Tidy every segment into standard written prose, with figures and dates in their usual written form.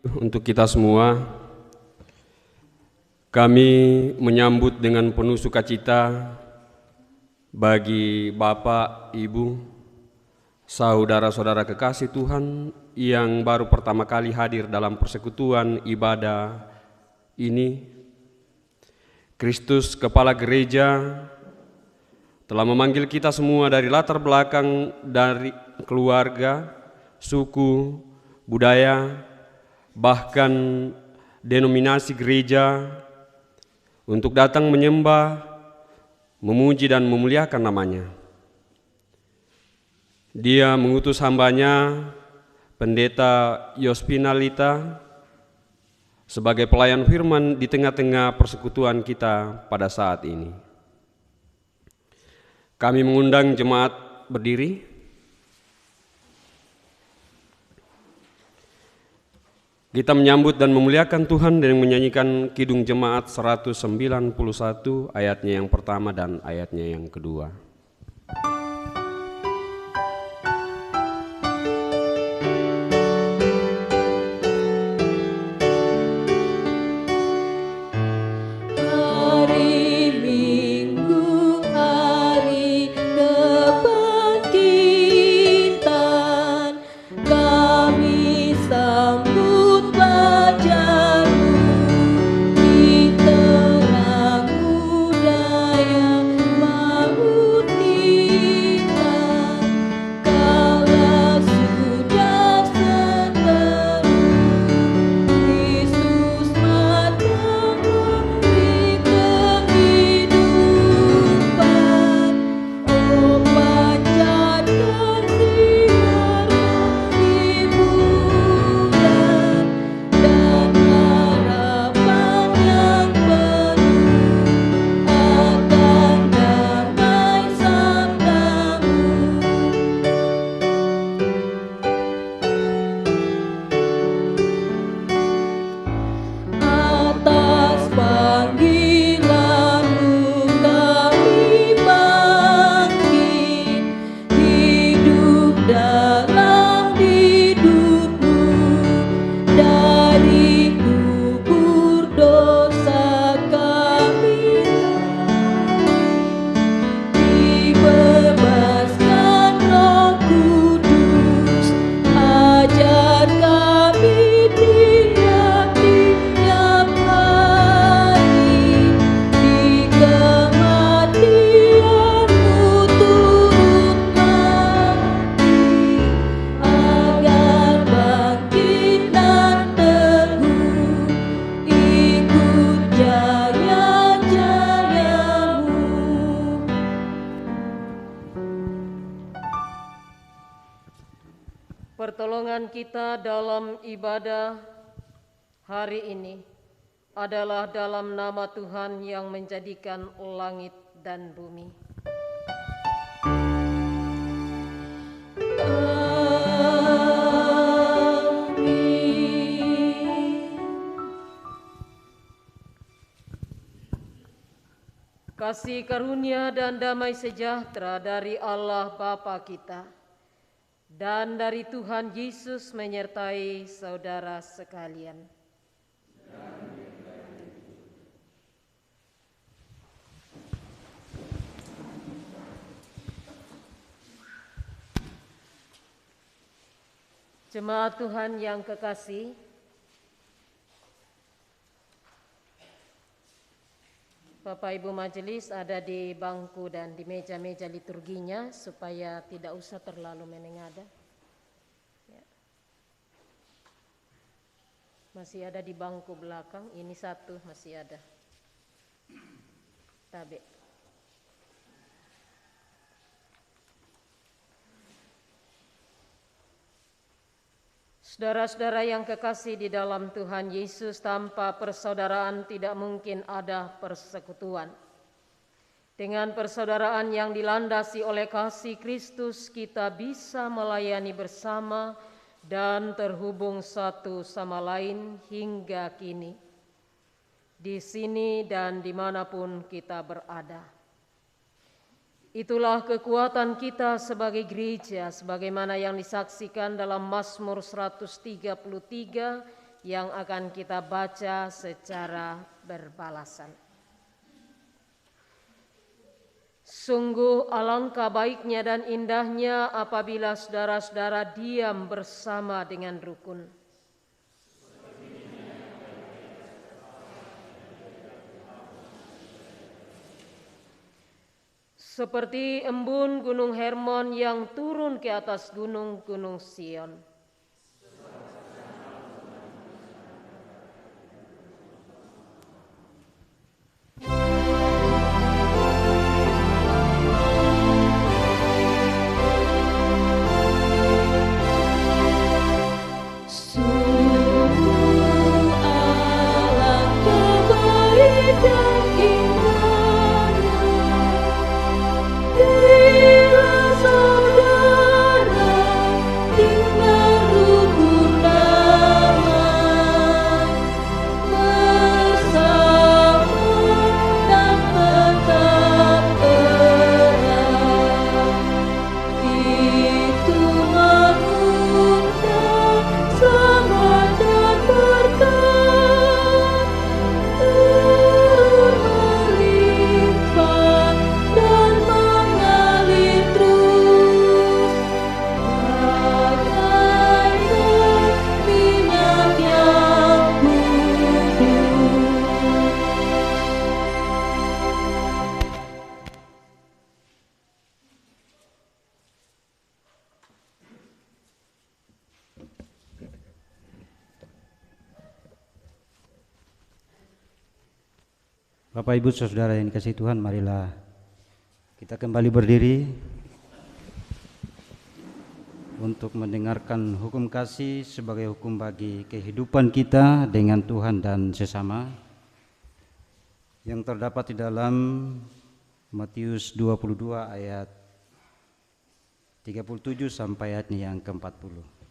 untuk kita semua. Kami menyambut dengan penuh sukacita bagi Bapak, Ibu, saudara-saudara kekasih Tuhan yang baru pertama kali hadir dalam persekutuan ibadah ini. Kristus, Kepala Gereja, telah memanggil kita semua dari latar belakang, dari keluarga, suku, budaya, bahkan denominasi gereja, untuk datang menyembah, memuji dan memuliakan namanya. Dia mengutus hambanya, Pendeta Yospinalita, sebagai pelayan firman di tengah-tengah persekutuan kita pada saat ini. Kami mengundang jemaat berdiri. Kita menyambut dan memuliakan Tuhan dengan menyanyikan Kidung Jemaat 191 ayatnya yang pertama dan ayatnya yang kedua. Pertolongan kita dalam ibadah hari ini adalah dalam nama Tuhan yang menjadikan langit dan bumi. Kasih karunia dan damai sejahtera dari Allah Bapa kita dan dari Tuhan Yesus menyertai saudara sekalian. Jemaat Tuhan yang kekasih, Bapak Ibu Majelis ada di bangku dan di meja-meja liturginya supaya tidak usah terlalu menengadah. Ya. Masih ada di bangku belakang, ini satu masih ada. Tabe. Saudara-saudara yang kekasih di dalam Tuhan Yesus, tanpa persaudaraan tidak mungkin ada persekutuan. Dengan persaudaraan yang dilandasi oleh kasih Kristus, kita bisa melayani bersama dan terhubung satu sama lain hingga kini, di sini dan dimanapun kita berada. Itulah kekuatan kita sebagai gereja, sebagaimana yang disaksikan dalam Mazmur 133 yang akan kita baca secara berbalasan. Sungguh alangkah baiknya dan indahnya apabila saudara-saudara diam bersama dengan rukun. Seperti embun Gunung Hermon yang turun ke atas gunung-gunung Sion. Bapak Ibu Saudara yang dikasihi Tuhan, marilah kita kembali berdiri untuk mendengarkan hukum kasih sebagai hukum bagi kehidupan kita dengan Tuhan dan sesama yang terdapat di dalam Matius 22 ayat 37 sampai ayatnya yang ke-40.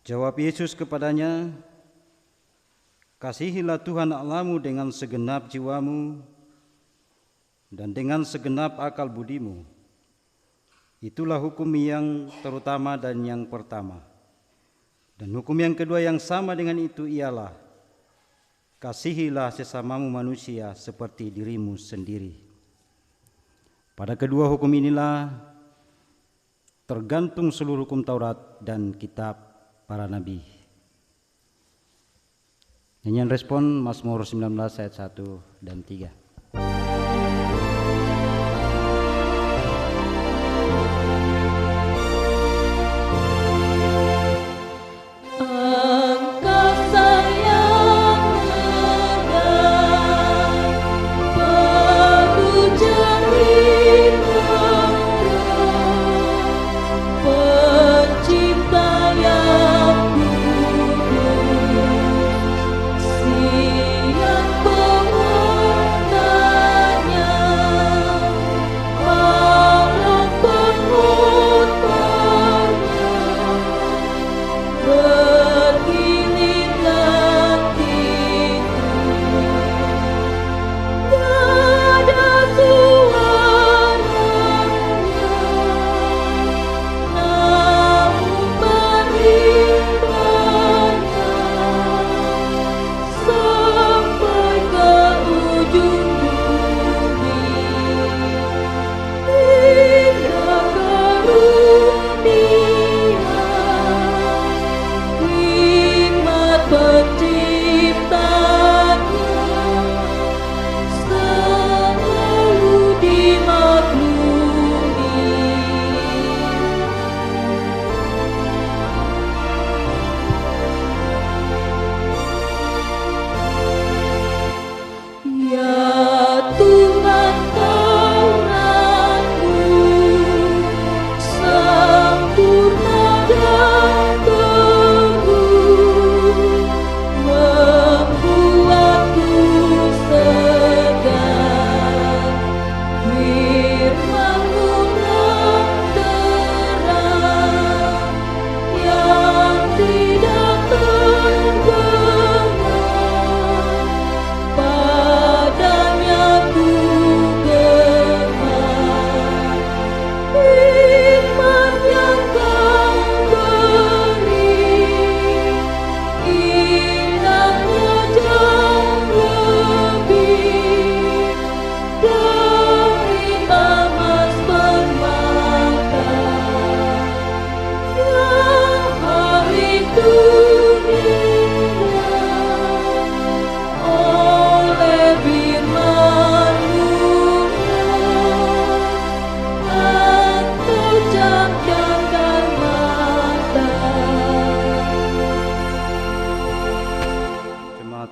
Jawab Yesus kepadanya, "Kasihilah Tuhan Allahmu dengan segenap jiwamu dan dengan segenap akal budimu. Itulah hukum yang terutama dan yang pertama. Dan hukum yang kedua yang sama dengan itu ialah, kasihilah sesamamu manusia seperti dirimu sendiri. Pada kedua hukum inilah tergantung seluruh hukum Taurat dan kitab para nabi." Nyanyian respon Mazmur 19 ayat 1 dan 3. Siang pemuda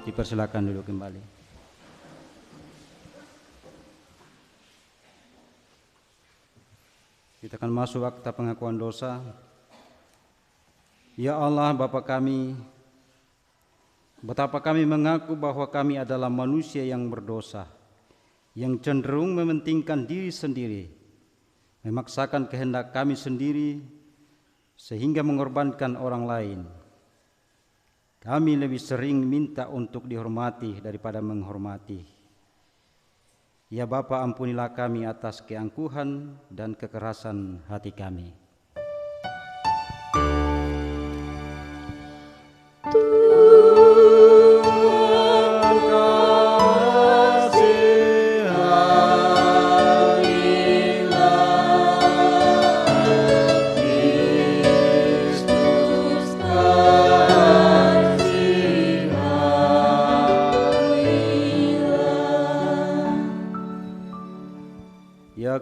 Dipersilakan duduk kembali. Kita akan masuk akta pengakuan dosa. Ya Allah Bapa kami, betapa kami mengaku bahwa kami adalah manusia yang berdosa, yang cenderung mementingkan diri sendiri, memaksakan kehendak kami sendiri, sehingga mengorbankan orang lain. Kami lebih sering minta untuk dihormati daripada menghormati. Ya Bapa, ampunilah kami atas keangkuhan dan kekerasan hati kami.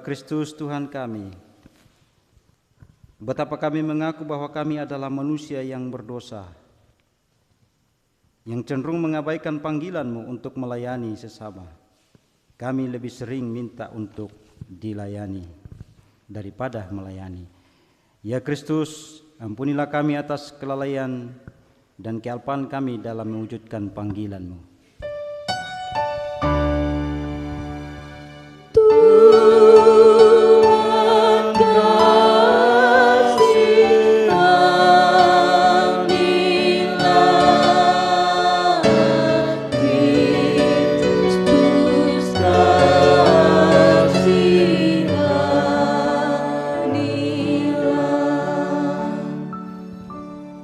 Kristus Tuhan kami, betapa kami mengaku bahwa kami adalah manusia yang berdosa, yang cenderung mengabaikan panggilan-Mu untuk melayani sesama. Kami lebih sering minta untuk dilayani daripada melayani. Ya Kristus, ampunilah kami atas kelalaian dan kealpaan kami dalam mewujudkan panggilan-Mu.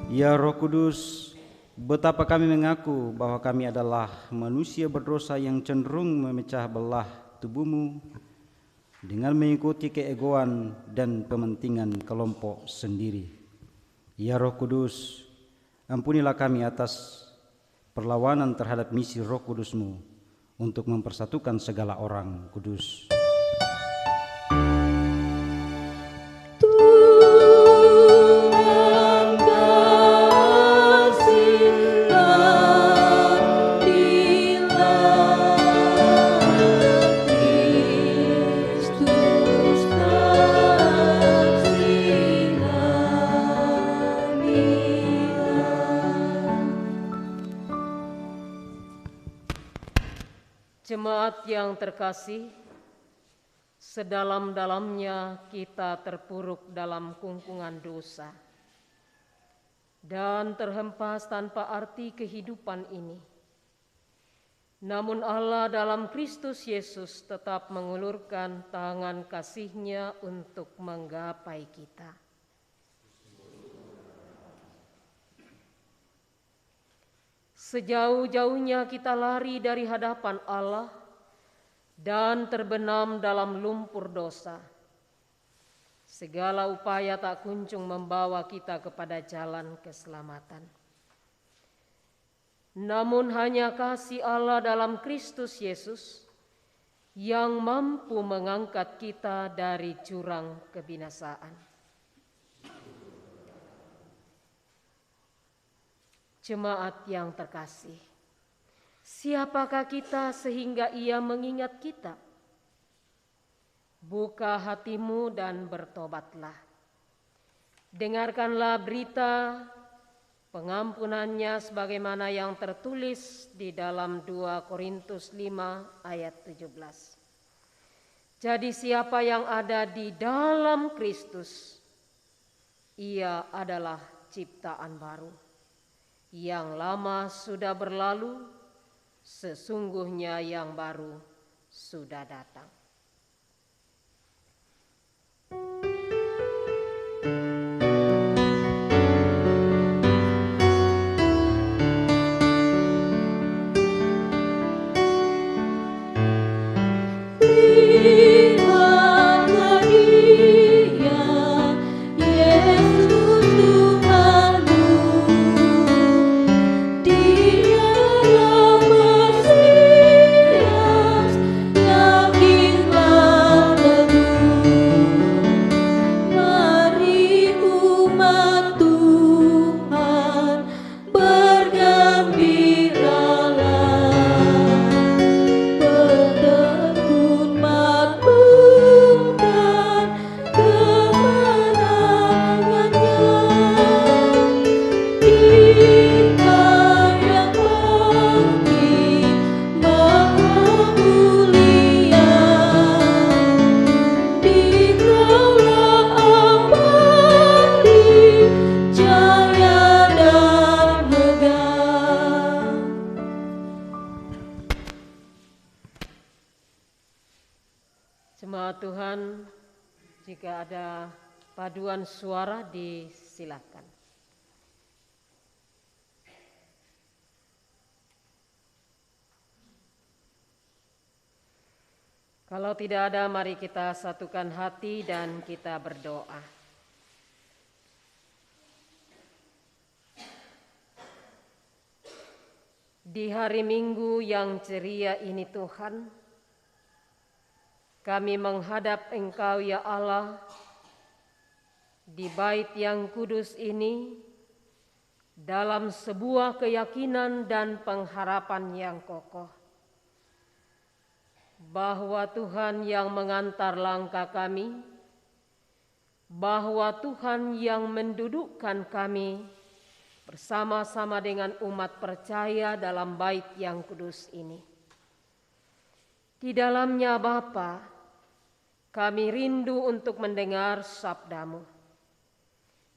Ya Roh Kudus, betapa kami mengaku bahwa kami adalah manusia berdosa yang cenderung memecah belah tubuh-Mu dengan mengikuti keegoan dan kepentingan kelompok sendiri. Ya Roh Kudus, ampunilah kami atas perlawanan terhadap misi Roh Kudus-Mu untuk mempersatukan segala orang kudus. Jemaat yang terkasih, sedalam-dalamnya kita terpuruk dalam kungkungan dosa dan terhempas tanpa arti kehidupan ini. Namun Allah dalam Kristus Yesus tetap mengulurkan tangan kasih-Nya untuk menggapai kita. Sejauh-jauhnya kita lari dari hadapan Allah dan terbenam dalam lumpur dosa. Segala upaya tak kunjung membawa kita kepada jalan keselamatan. Namun hanya kasih Allah dalam Kristus Yesus yang mampu mengangkat kita dari jurang kebinasaan. Jemaat yang terkasih, siapakah kita sehingga Ia mengingat kita? Buka hatimu dan bertobatlah. Dengarkanlah berita pengampunannya sebagaimana yang tertulis di dalam 2 Korintus 5 ayat 17. Jadi siapa yang ada di dalam Kristus, ia adalah ciptaan baru. Yang lama sudah berlalu, sesungguhnya yang baru sudah datang. Dia Mesias yang Jemaat Tuhan, jika ada paduan suara disilakan. Kalau tidak ada, mari kita satukan hati dan kita berdoa. Di hari Minggu yang ceria ini Tuhan, kami menghadap Engkau ya Allah, di bait yang kudus ini, dalam sebuah keyakinan dan pengharapan yang kokoh, bahwa Tuhan yang mengantar langkah kami, bahwa Tuhan yang mendudukkan kami bersama-sama dengan umat percaya dalam bait yang kudus ini. Di dalamnya Bapa, kami rindu untuk mendengar sabda-Mu.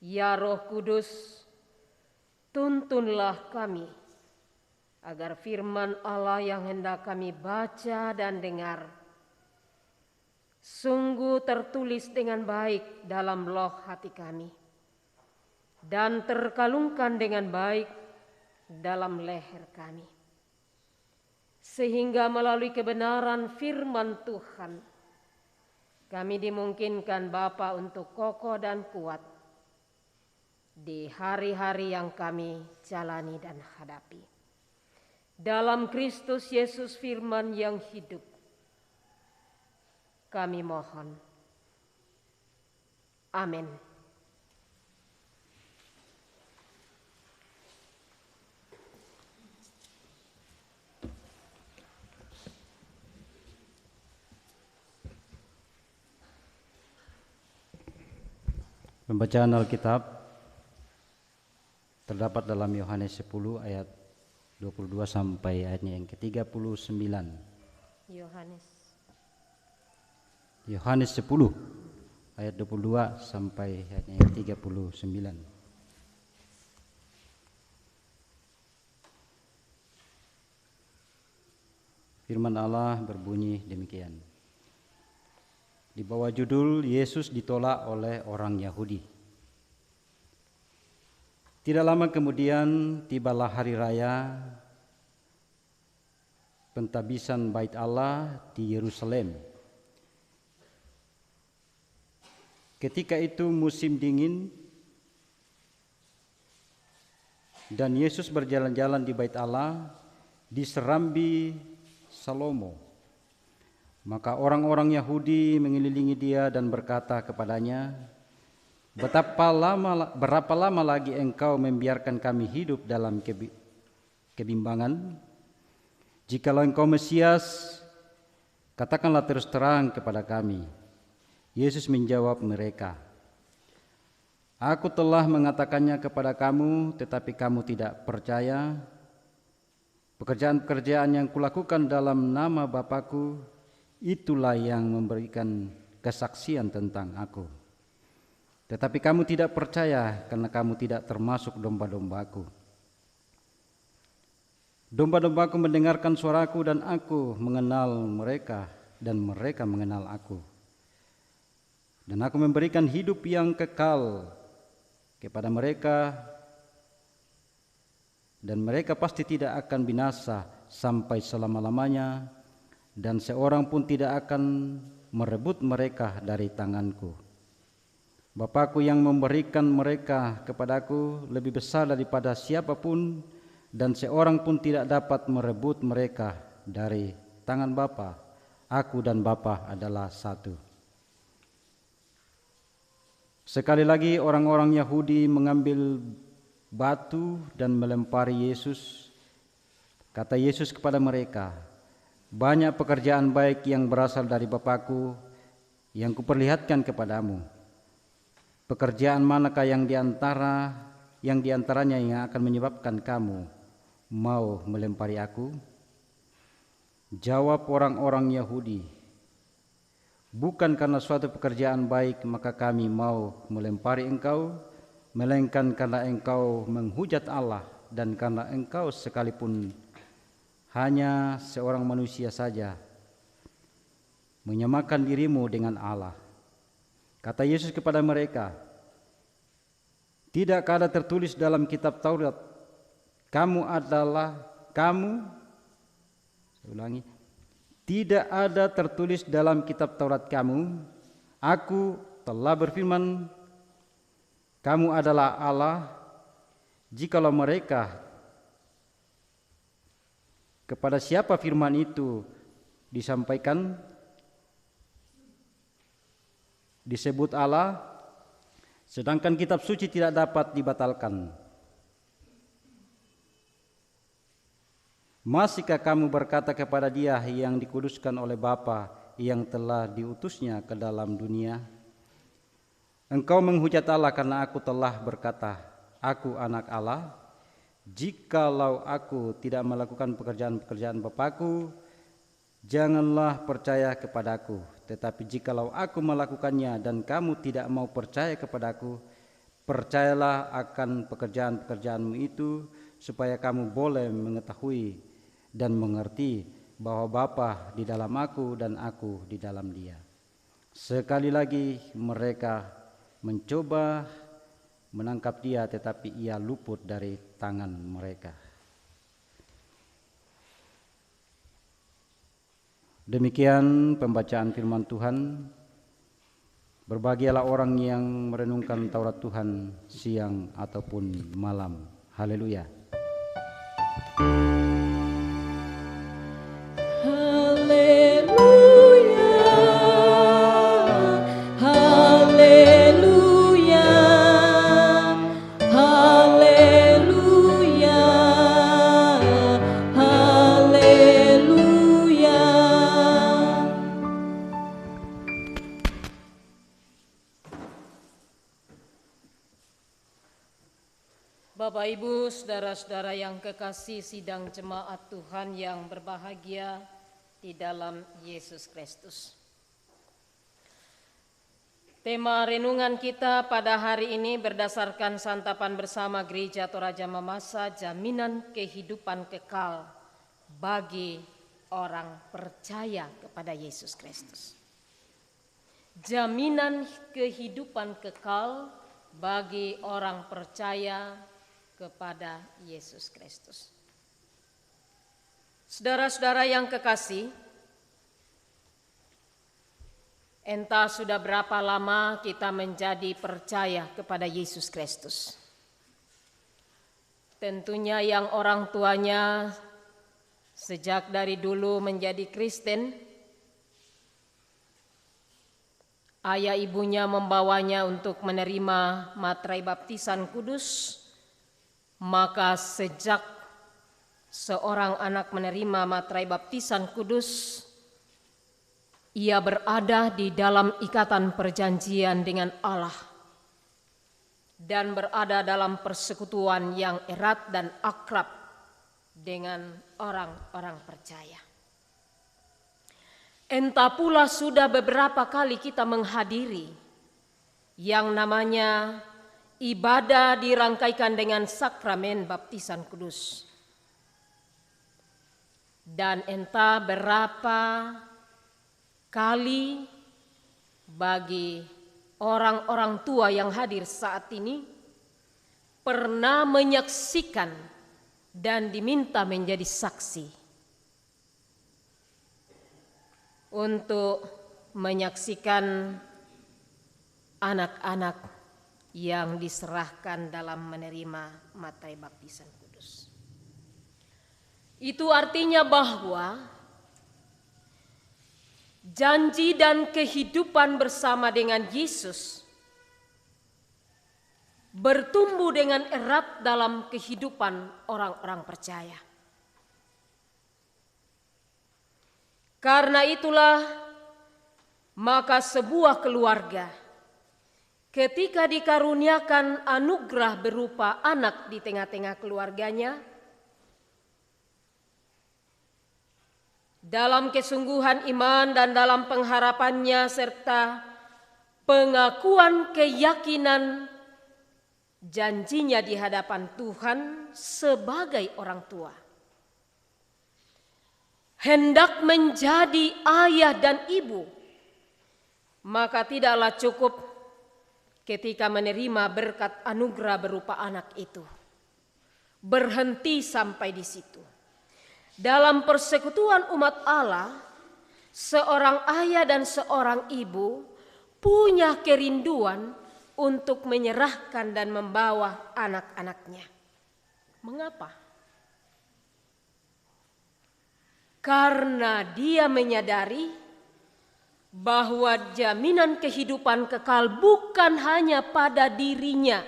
Ya Roh Kudus, tuntunlah kami, agar firman Allah yang hendak kami baca dan dengar sungguh tertulis dengan baik dalam loh hati kami dan terkalungkan dengan baik dalam leher kami, sehingga melalui kebenaran firman Tuhan kami dimungkinkan Bapa untuk kokoh dan kuat di hari-hari yang kami jalani dan hadapi. Dalam Kristus Yesus firman yang hidup, kami mohon. Amin. Pembacaan Alkitab terdapat dalam Yohanes 10 ayat 22 sampai ayatnya yang ke-39. Yohanes 10 ayat 22 sampai ayatnya yang ke-39. Firman Allah berbunyi demikian. Di bawah judul Yesus ditolak oleh orang Yahudi. Tidak lama kemudian tibalah hari raya pentabisan Bait Allah di Yerusalem. Ketika itu musim dingin dan Yesus berjalan-jalan di Bait Allah di serambi Salomo. Maka orang-orang Yahudi mengelilingi dia dan berkata kepadanya, berapa lama lagi engkau membiarkan kami hidup dalam kebimbangan? Jikalau engkau Mesias, katakanlah terus terang kepada kami. Yesus menjawab mereka, Aku telah mengatakannya kepada kamu, tetapi kamu tidak percaya. Pekerjaan-pekerjaan yang kulakukan dalam nama Bapa-Ku, itulah yang memberikan kesaksian tentang Aku. Tetapi kamu tidak percaya karena kamu tidak termasuk domba-dombaku. Domba-dombaku mendengarkan suaraku dan aku mengenal mereka dan mereka mengenal aku. Dan aku memberikan hidup yang kekal kepada mereka dan mereka pasti tidak akan binasa sampai selama-lamanya dan seorang pun tidak akan merebut mereka dari tanganku. Bapa-Ku yang memberikan mereka kepadaku lebih besar daripada siapapun dan seorang pun tidak dapat merebut mereka dari tangan Bapa. Aku dan Bapa adalah satu. Sekali lagi orang-orang Yahudi mengambil batu dan melempari Yesus. Kata Yesus kepada mereka, banyak pekerjaan baik yang berasal dari Bapa-Ku yang kuperlihatkan kepadamu. Pekerjaan manakah yang diantaranya yang akan menyebabkan kamu mau melempari aku? Jawab orang-orang Yahudi, bukan karena suatu pekerjaan baik maka kami mau melempari engkau, melainkan karena engkau menghujat Allah dan karena engkau sekalipun hanya seorang manusia saja. menyamakan dirimu dengan Allah. Kata Yesus kepada mereka, tidakkah ada tertulis dalam kitab Taurat, tidak ada tertulis dalam kitab Taurat kamu, aku telah berfirman, kamu adalah Allah. Jikalau mereka, kepada siapa firman itu disampaikan, disebut Allah, sedangkan kitab suci tidak dapat dibatalkan. Masihkah kamu berkata kepada Dia yang dikuduskan oleh Bapa yang telah diutusnya ke dalam dunia, engkau menghujat Allah karena aku telah berkata, aku anak Allah? Jikalau aku tidak melakukan pekerjaan-pekerjaan Bapa-Ku, janganlah percaya kepadaku. Tetapi jikalau aku melakukannya dan kamu tidak mau percaya kepadaku, percayalah akan pekerjaan-pekerjaanmu itu, supaya kamu boleh mengetahui dan mengerti bahwa Bapa di dalam aku dan aku di dalam Dia. Sekali lagi mereka mencoba menangkap Dia, tetapi Ia luput dari tangan mereka. Demikian pembacaan firman Tuhan. Berbahagialah orang yang merenungkan Taurat Tuhan siang ataupun malam. Haleluya. Bapak, Ibu, saudara-saudara yang kekasih sidang jemaat Tuhan yang berbahagia di dalam Yesus Kristus. Tema renungan kita pada hari ini berdasarkan santapan bersama Gereja Toraja Mamasa, jaminan kehidupan kekal bagi orang percaya kepada Yesus Kristus. Jaminan kehidupan kekal bagi orang percaya kepada Yesus Kristus. Saudara-saudara yang kekasih, entah sudah berapa lama kita menjadi percaya kepada Yesus Kristus. Tentunya yang orang tuanya sejak dari dulu menjadi Kristen, ayah ibunya membawanya untuk menerima materai baptisan kudus. Maka sejak seorang anak menerima materai baptisan kudus, ia berada di dalam ikatan perjanjian dengan Allah dan berada dalam persekutuan yang erat dan akrab dengan orang-orang percaya. Entah pula sudah beberapa kali kita menghadiri yang namanya ibadah dirangkaikan dengan sakramen baptisan kudus. Dan entah berapa kali bagi orang-orang tua yang hadir saat ini pernah menyaksikan dan diminta menjadi saksi untuk menyaksikan anak-anak yang diserahkan dalam menerima materai baptisan kudus. Itu artinya bahwa janji dan kehidupan bersama dengan Yesus bertumbuh dengan erat dalam kehidupan orang-orang percaya. Karena itulah maka sebuah keluarga ketika dikaruniakan anugerah berupa anak di tengah-tengah keluarganya, dalam kesungguhan iman dan dalam pengharapannya serta pengakuan keyakinan janjinya di hadapan Tuhan sebagai orang tua, hendak menjadi ayah dan ibu, maka tidaklah cukup ketika menerima berkat anugerah berupa anak itu. Berhenti sampai di situ. Dalam persekutuan umat Allah, seorang ayah dan seorang ibu punya kerinduan untuk menyerahkan dan membawa anak-anaknya. Mengapa? Karena dia menyadari bahwa jaminan kehidupan kekal bukan hanya pada dirinya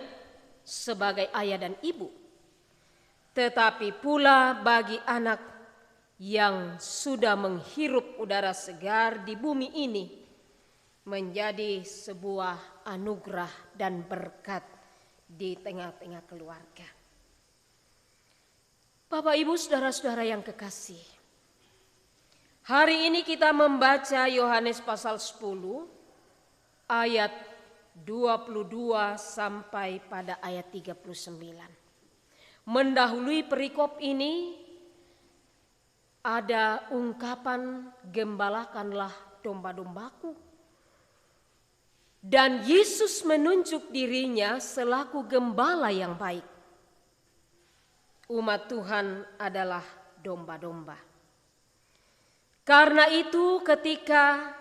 sebagai ayah dan ibu, tetapi pula bagi anak yang sudah menghirup udara segar di bumi ini, menjadi sebuah anugerah dan berkat di tengah-tengah keluarga. Bapak, Ibu, saudara-saudara yang kekasih, hari ini kita membaca Yohanes pasal 10 ayat 22 sampai pada ayat 39. Mendahului perikop ini ada ungkapan gembalakanlah domba-dombaku. Dan Yesus menunjuk dirinya selaku gembala yang baik. Umat Tuhan adalah domba-domba. Karena itu ketika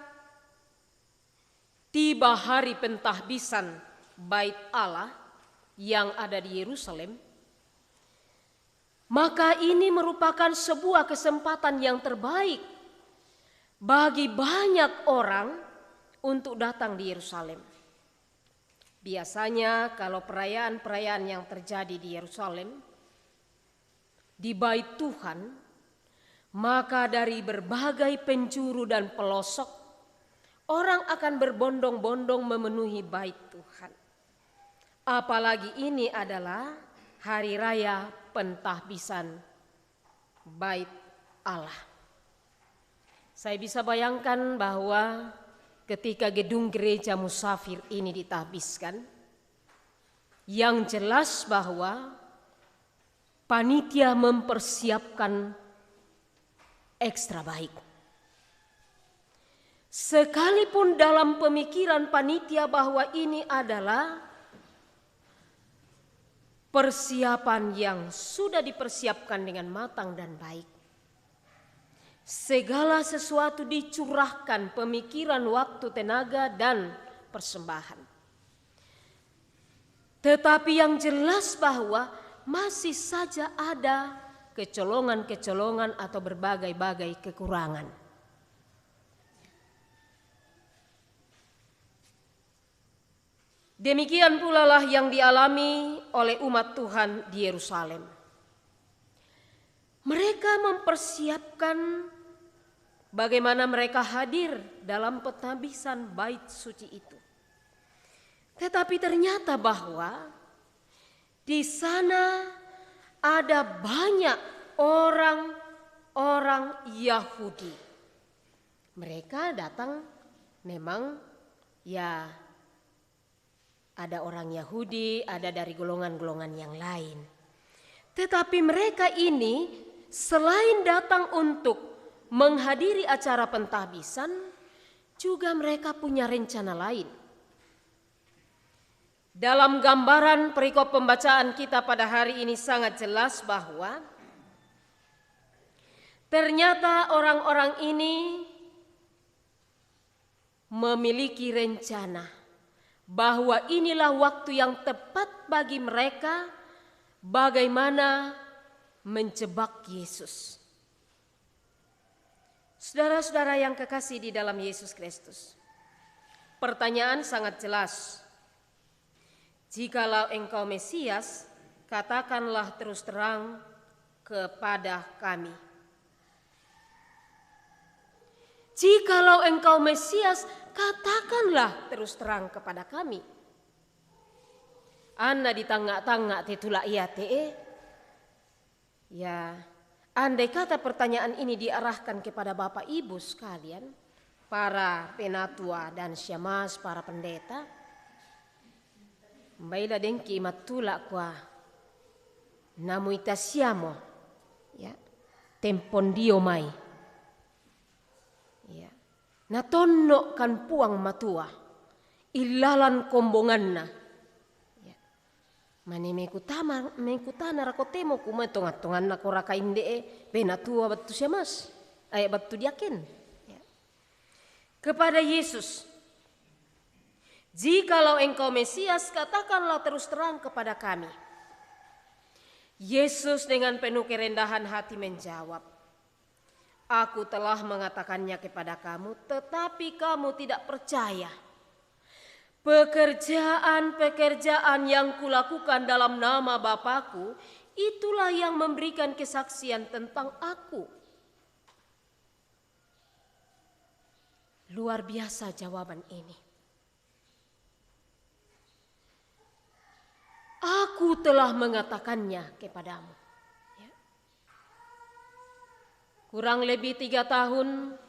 tiba hari pentahbisan Bait Allah yang ada di Yerusalem, maka ini merupakan sebuah kesempatan yang terbaik bagi banyak orang untuk datang di Yerusalem. Biasanya kalau perayaan-perayaan yang terjadi di Yerusalem, di Bait Tuhan, maka dari berbagai penjuru dan pelosok, orang akan berbondong-bondong memenuhi Bait Tuhan. Apalagi ini adalah hari raya pentahbisan Bait Allah. Saya bisa bayangkan bahwa ketika gedung gereja Musafir ini ditahbiskan, yang jelas bahwa panitia mempersiapkan ekstra baik. Sekalipun dalam pemikiran panitia bahwa ini adalah persiapan yang sudah dipersiapkan dengan matang dan baik. Segala sesuatu dicurahkan, pemikiran, waktu, tenaga, dan persembahan. Tetapi yang jelas bahwa masih saja ada kecolongan-kecolongan atau berbagai-bagai kekurangan. Demikian pula lah yang dialami oleh umat Tuhan di Yerusalem. Mereka mempersiapkan bagaimana mereka hadir dalam pentahbisan bait suci itu. Tetapi ternyata bahwa di sana ada banyak orang-orang Yahudi. Mereka datang memang ya ada orang Yahudi, ada dari golongan-golongan yang lain. Tetapi mereka ini selain datang untuk menghadiri acara pentahbisan, juga mereka punya rencana lain. Dalam gambaran perikop pembacaan kita pada hari ini sangat jelas bahwa ternyata orang-orang ini memiliki rencana bahwa inilah waktu yang tepat bagi mereka bagaimana menjebak Yesus. Saudara-saudara yang kekasih di dalam Yesus Kristus, pertanyaan sangat jelas. Jikalau engkau Mesias, katakanlah terus terang kepada kami. Jikalau engkau Mesias, katakanlah terus terang kepada kami. Anda di tengah-tengah titula iya te. Ya, andai kata pertanyaan ini diarahkan kepada Bapak Ibu sekalian, para penatua dan syemasi, para pendeta, baila dengki matula kwa namu itasiamo, ya, tempon dio mai, na tonno kan puang matua ilalan kombonganna. Ya. Mani mekutana rakotemo kuma tongan na koraka inde penatua batu siamas batu diaken. Ya. Kepada Yesus, jikalau engkau Mesias, katakanlah terus terang kepada kami. Yesus dengan penuh kerendahan hati menjawab, aku telah mengatakannya kepada kamu, tetapi kamu tidak percaya. Pekerjaan-pekerjaan yang kulakukan dalam nama Bapa-Ku, itulah yang memberikan kesaksian tentang aku. Luar biasa jawaban ini. Aku telah mengatakannya kepadamu. Ya. Kurang lebih 3 tahun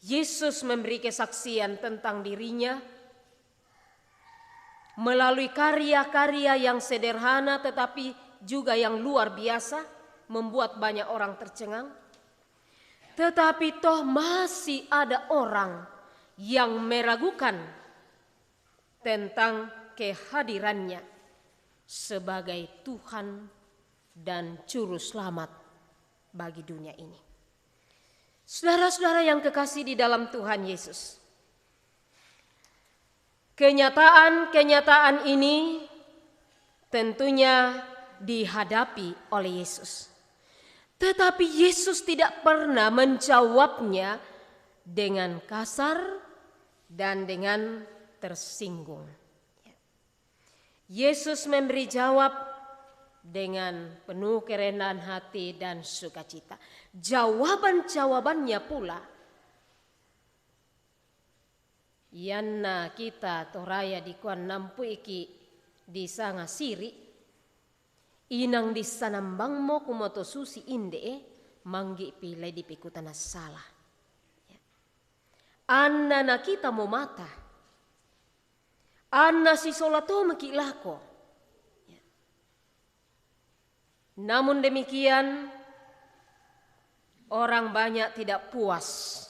Yesus memberi kesaksian tentang dirinya melalui karya-karya yang sederhana tetapi juga yang luar biasa, membuat banyak orang tercengang. Tetapi toh masih ada orang yang meragukan tentang kehadirannya sebagai Tuhan dan Juru Selamat bagi dunia ini. Saudara-saudara yang kekasih di dalam Tuhan Yesus, kenyataan-kenyataan ini tentunya dihadapi oleh Yesus. Tetapi Yesus tidak pernah menjawabnya dengan kasar dan dengan tersinggung. Yesus memberi jawab dengan penuh kerendahan hati dan sukacita. Jawaban-jawabannya pula, yanna kita toraya di kuan nampu iki di sanga siri, inang di sanambang mo kumoto susi inde manggi pilih di pikutana salah. Anna na kita mo mata. Anna si solato makilako. Namun demikian, orang banyak tidak puas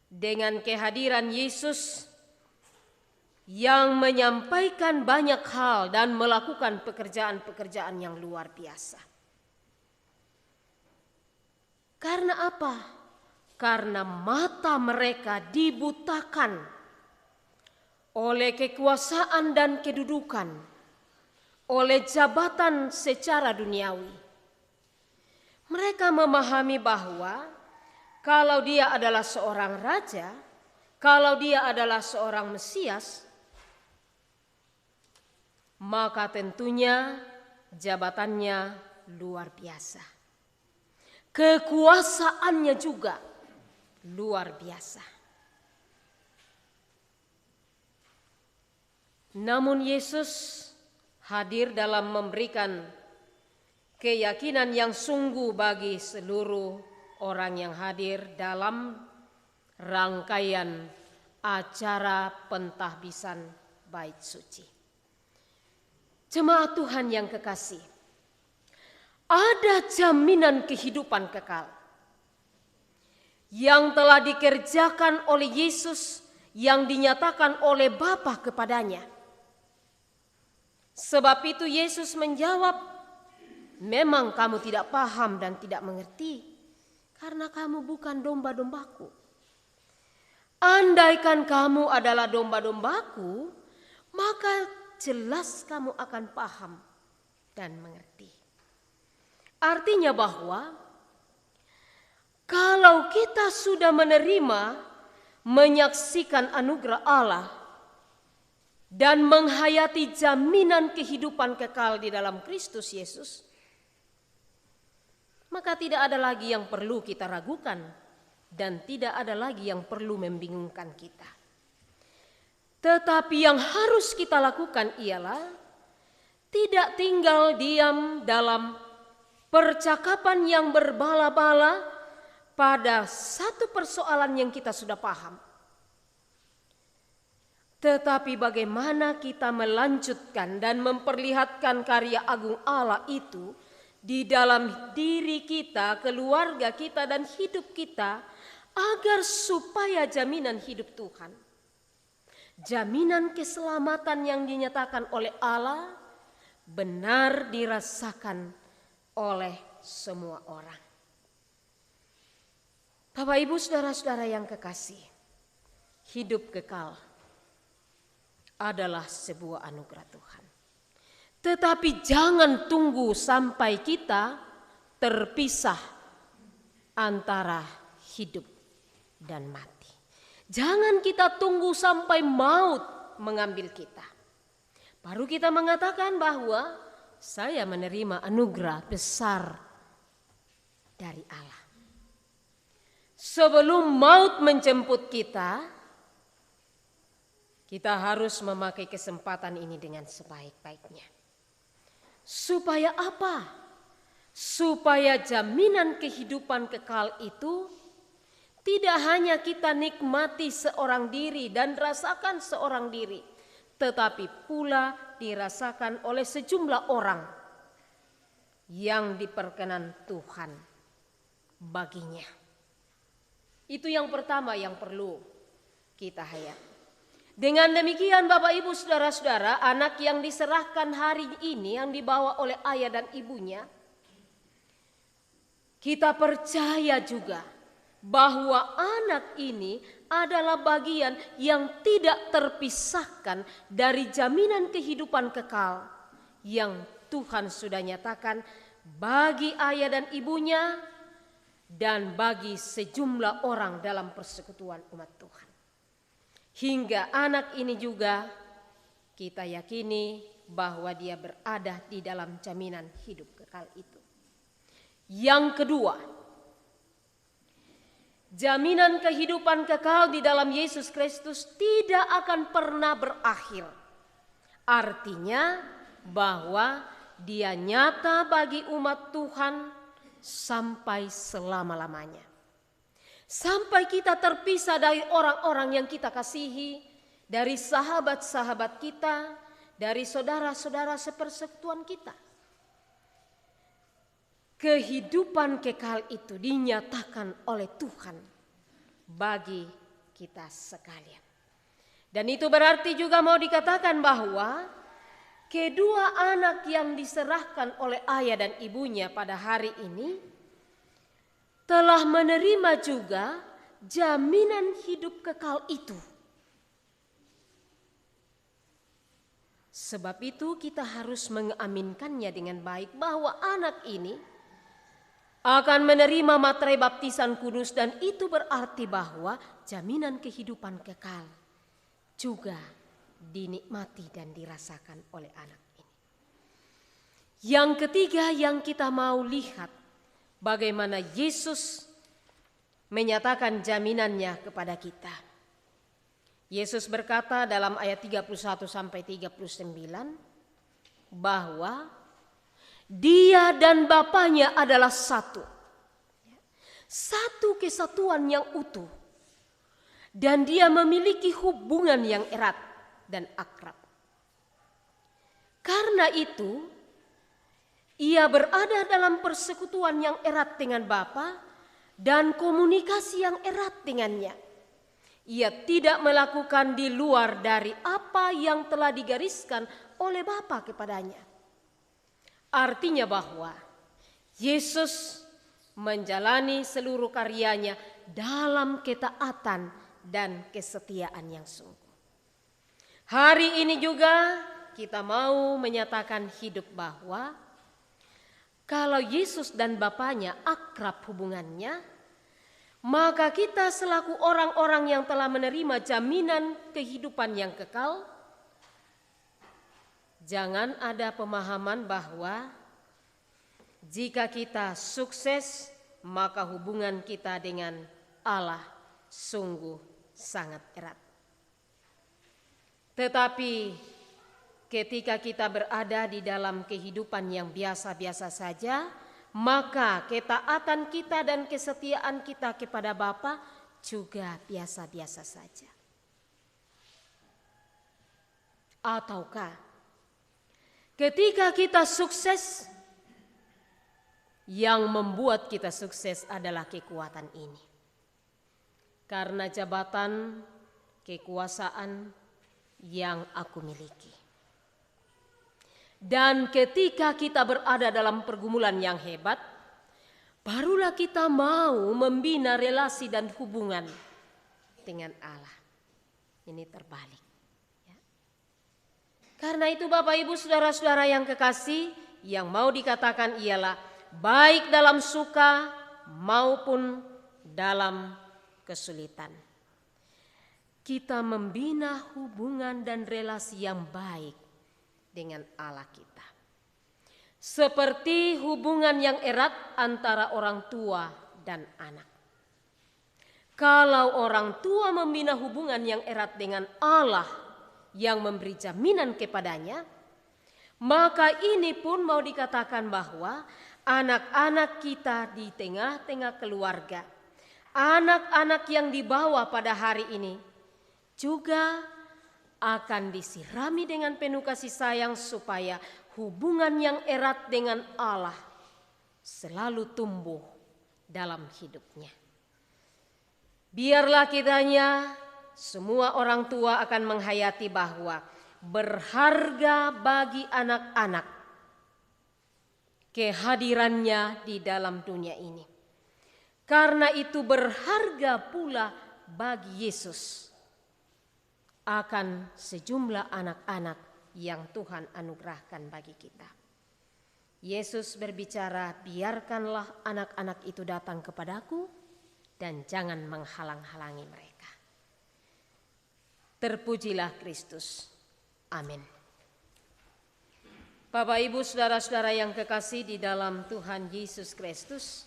dengan kehadiran Yesus yang menyampaikan banyak hal dan melakukan pekerjaan-pekerjaan yang luar biasa. Karena apa? Karena mata mereka dibutakan oleh kekuasaan dan kedudukan, oleh jabatan secara duniawi. Mereka memahami bahwa kalau dia adalah seorang raja, kalau dia adalah seorang Mesias, maka tentunya jabatannya luar biasa. Kekuasaannya juga luar biasa. Namun Yesus hadir dalam memberikan keyakinan yang sungguh bagi seluruh orang yang hadir dalam rangkaian acara pentahbisan bait suci. Jemaat Tuhan yang kekasih, ada jaminan kehidupan kekal yang telah dikerjakan oleh Yesus, yang dinyatakan oleh Bapa kepadanya. Sebab itu Yesus menjawab, memang kamu tidak paham dan tidak mengerti, karena kamu bukan domba-dombaku. Andaikan kamu adalah domba-dombaku, maka jelas kamu akan paham dan mengerti. Artinya bahwa kalau kita sudah menerima, menyaksikan anugerah Allah, dan menghayati jaminan kehidupan kekal di dalam Kristus Yesus, maka tidak ada lagi yang perlu kita ragukan dan tidak ada lagi yang perlu membingungkan kita. Tetapi yang harus kita lakukan ialah tidak tinggal diam dalam percakapan yang berbala-bala pada satu persoalan yang kita sudah paham. Tetapi bagaimana kita melanjutkan dan memperlihatkan karya agung Allah itu di dalam diri kita, keluarga kita, dan hidup kita agar supaya jaminan hidup Tuhan, jaminan keselamatan yang dinyatakan oleh Allah benar dirasakan oleh semua orang. Bapak, Ibu, saudara-saudara yang kekasih, hidup kekal adalah sebuah anugerah Tuhan. Tetapi jangan tunggu sampai kita terpisah antara hidup dan mati. Jangan kita tunggu sampai maut mengambil kita. Baru kita mengatakan bahwa saya menerima anugerah besar dari Allah. Sebelum maut menjemput kita, kita harus memakai kesempatan ini dengan sebaik-baiknya. Supaya apa? Supaya jaminan kehidupan kekal itu tidak hanya kita nikmati seorang diri dan rasakan seorang diri, tetapi pula dirasakan oleh sejumlah orang yang diperkenan Tuhan baginya. Itu yang pertama yang perlu kita hayati. Dengan demikian Bapak, Ibu, saudara-saudara, anak yang diserahkan hari ini yang dibawa oleh ayah dan ibunya, kita percaya juga bahwa anak ini adalah bagian yang tidak terpisahkan dari jaminan kehidupan kekal yang Tuhan sudah nyatakan bagi ayah dan ibunya dan bagi sejumlah orang dalam persekutuan umat Tuhan. Hingga anak ini juga kita yakini bahwa dia berada di dalam jaminan hidup kekal itu. Yang kedua, jaminan kehidupan kekal di dalam Yesus Kristus tidak akan pernah berakhir. Artinya bahwa dia nyata bagi umat Tuhan sampai selama-lamanya. Sampai kita terpisah dari orang-orang yang kita kasihi, dari sahabat-sahabat kita, dari saudara-saudara sepersekutuan kita. Kehidupan kekal itu dinyatakan oleh Tuhan bagi kita sekalian. Dan itu berarti juga mau dikatakan bahwa kedua anak yang diserahkan oleh ayah dan ibunya pada hari ini telah menerima juga jaminan hidup kekal itu. Sebab itu kita harus mengaminkannya dengan baik bahwa anak ini akan menerima materai baptisan kudus, dan itu berarti bahwa jaminan kehidupan kekal juga dinikmati dan dirasakan oleh anak ini. Yang ketiga yang kita mau lihat, bagaimana Yesus menyatakan jaminannya kepada kita. Yesus berkata dalam ayat 31 sampai 39 bahwa Dia dan Bapanya adalah satu. Satu kesatuan yang utuh. Dan Dia memiliki hubungan yang erat dan akrab. Karena itu, Ia berada dalam persekutuan yang erat dengan Bapa dan komunikasi yang erat dengannya. Ia tidak melakukan di luar dari apa yang telah digariskan oleh Bapa kepadanya. Artinya bahwa Yesus menjalani seluruh karyanya dalam ketaatan dan kesetiaan yang sungguh. Hari ini juga kita mau menyatakan hidup bahwa kalau Yesus dan Bapanya akrab hubungannya, maka kita selaku orang-orang yang telah menerima jaminan kehidupan yang kekal, jangan ada pemahaman bahwa jika kita sukses, maka hubungan kita dengan Allah sungguh sangat erat. Tetapi ketika kita berada di dalam kehidupan yang biasa-biasa saja, maka ketaatan kita dan kesetiaan kita kepada Bapa juga biasa-biasa saja. Ataukah ketika kita sukses, yang membuat kita sukses adalah kekuatan ini? karena jabatan kekuasaan yang aku miliki. Dan ketika kita berada dalam pergumulan yang hebat, barulah kita mau membina relasi dan hubungan dengan Allah. Ini terbalik. Ya. Karena itu Bapak Ibu Saudara-saudara yang kekasih, yang mau dikatakan ialah baik dalam suka maupun dalam kesulitan. Kita membina hubungan dan relasi yang baik dengan Allah kita. Seperti hubungan yang erat antara orang tua dan anak. Kalau orang tua membina hubungan yang erat dengan Allah yang memberi jaminan kepadanya, maka ini pun mau dikatakan bahwa anak-anak kita di tengah-tengah keluarga, anak-anak yang dibawa pada hari ini juga akan disirami dengan penuh kasih sayang supaya hubungan yang erat dengan Allah selalu tumbuh dalam hidupnya. Biarlah kiranya semua orang tua akan menghayati bahwa berharga bagi anak-anak kehadirannya di dalam dunia ini. Karena itu berharga pula bagi Yesus akan sejumlah anak-anak yang Tuhan anugerahkan bagi kita. Yesus berbicara, biarkanlah anak-anak itu datang kepadaku dan jangan menghalang-halangi mereka. Terpujilah Kristus. Amin. Bapak Ibu Saudara-saudara yang kekasih di dalam Tuhan Yesus Kristus,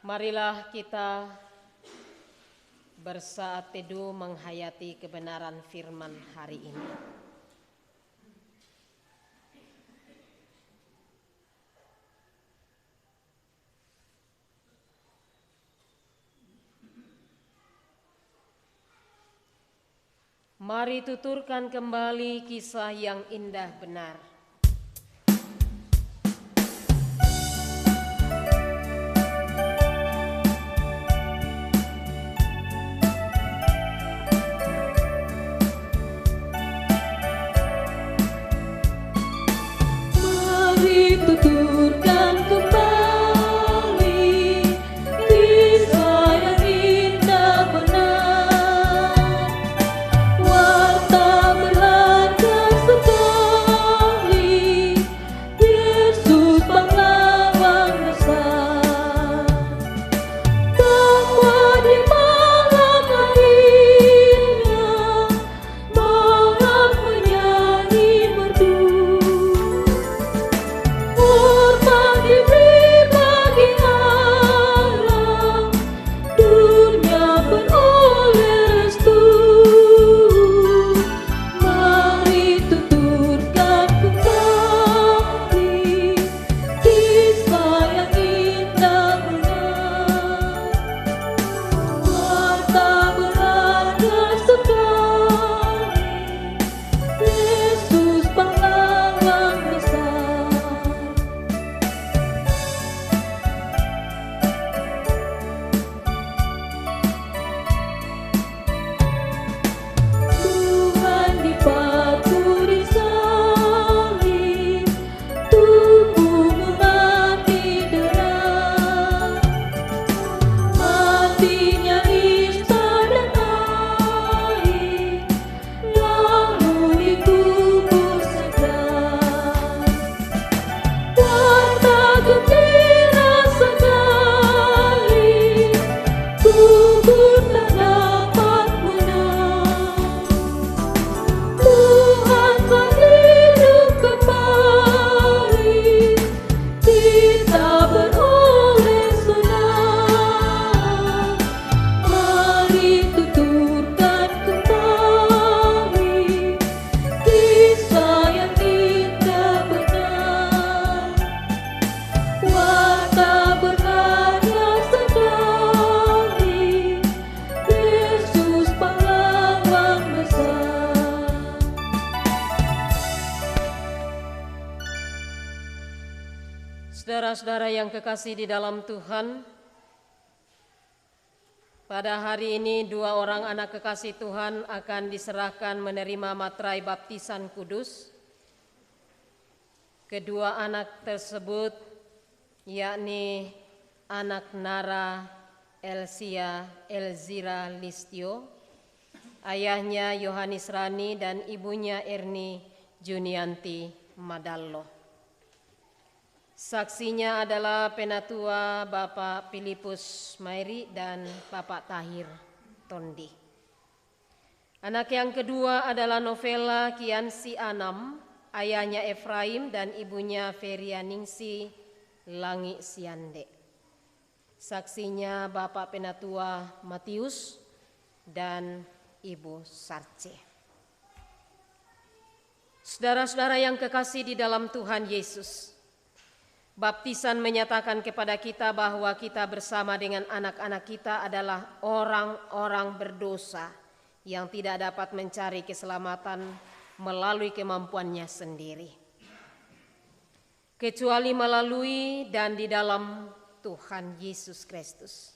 marilah kita bersaat teduh menghayati kebenaran firman hari ini. Mari tuturkan kembali kisah yang indah benar. Mari tuturkan kembali kisah yang indah benar. Warta berharga sekali, Yesus pahlawan besar. Bahwa di malam akhirnya malam menyanyi merdu. Oh Saudara-saudara yang kekasih di dalam Tuhan, pada hari ini 2 orang anak kekasih Tuhan akan diserahkan menerima materai baptisan kudus. Kedua anak tersebut yakni anak Nara Elsia Elzira Listio, ayahnya Yohanes Rani dan ibunya Erni Junianti Madallo. Saksinya adalah Penatua Bapak Filipus Mairi dan Bapak Tahir Tondi. Anak yang kedua adalah Novela Kiansi Anam, ayahnya Efraim dan ibunya Ferianingsi Langi Siande. Saksinya Bapak Penatua Matius dan Ibu Sarce. Saudara-saudara yang kekasih di dalam Tuhan Yesus, baptisan menyatakan kepada kita bahwa kita bersama dengan anak-anak kita adalah orang-orang berdosa yang tidak dapat mencari keselamatan melalui kemampuannya sendiri, kecuali melalui dan di dalam Tuhan Yesus Kristus.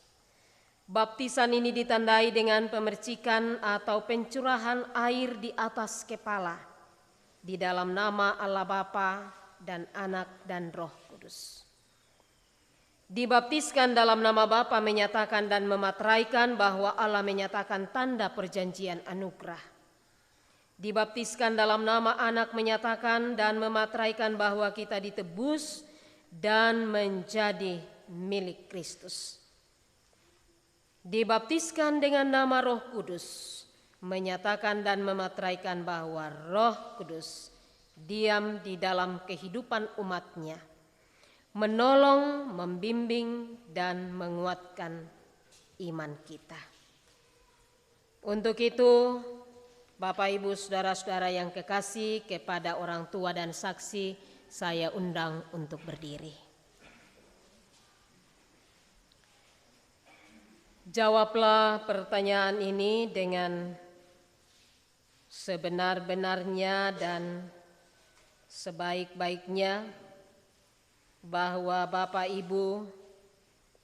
Baptisan ini ditandai dengan pemercikan atau pencurahan air di atas kepala di dalam nama Allah Bapa dan Anak dan Roh Kudus. Dibaptiskan dalam nama Bapa menyatakan dan memateraikan bahwa Allah menyatakan tanda perjanjian anugerah. Dibaptiskan dalam nama Anak menyatakan dan memateraikan bahwa kita ditebus dan menjadi milik Kristus. Dibaptiskan dengan nama Roh Kudus menyatakan dan memateraikan bahwa Roh Kudus diam di dalam kehidupan umatnya, menolong, membimbing, dan menguatkan iman kita. Untuk itu, Bapak Ibu Saudara-saudara yang kekasih, kepada orang tua dan saksi, saya undang untuk berdiri. Jawablah pertanyaan ini dengan sebenar-benarnya dan sebaik-baiknya, bahwa Bapak Ibu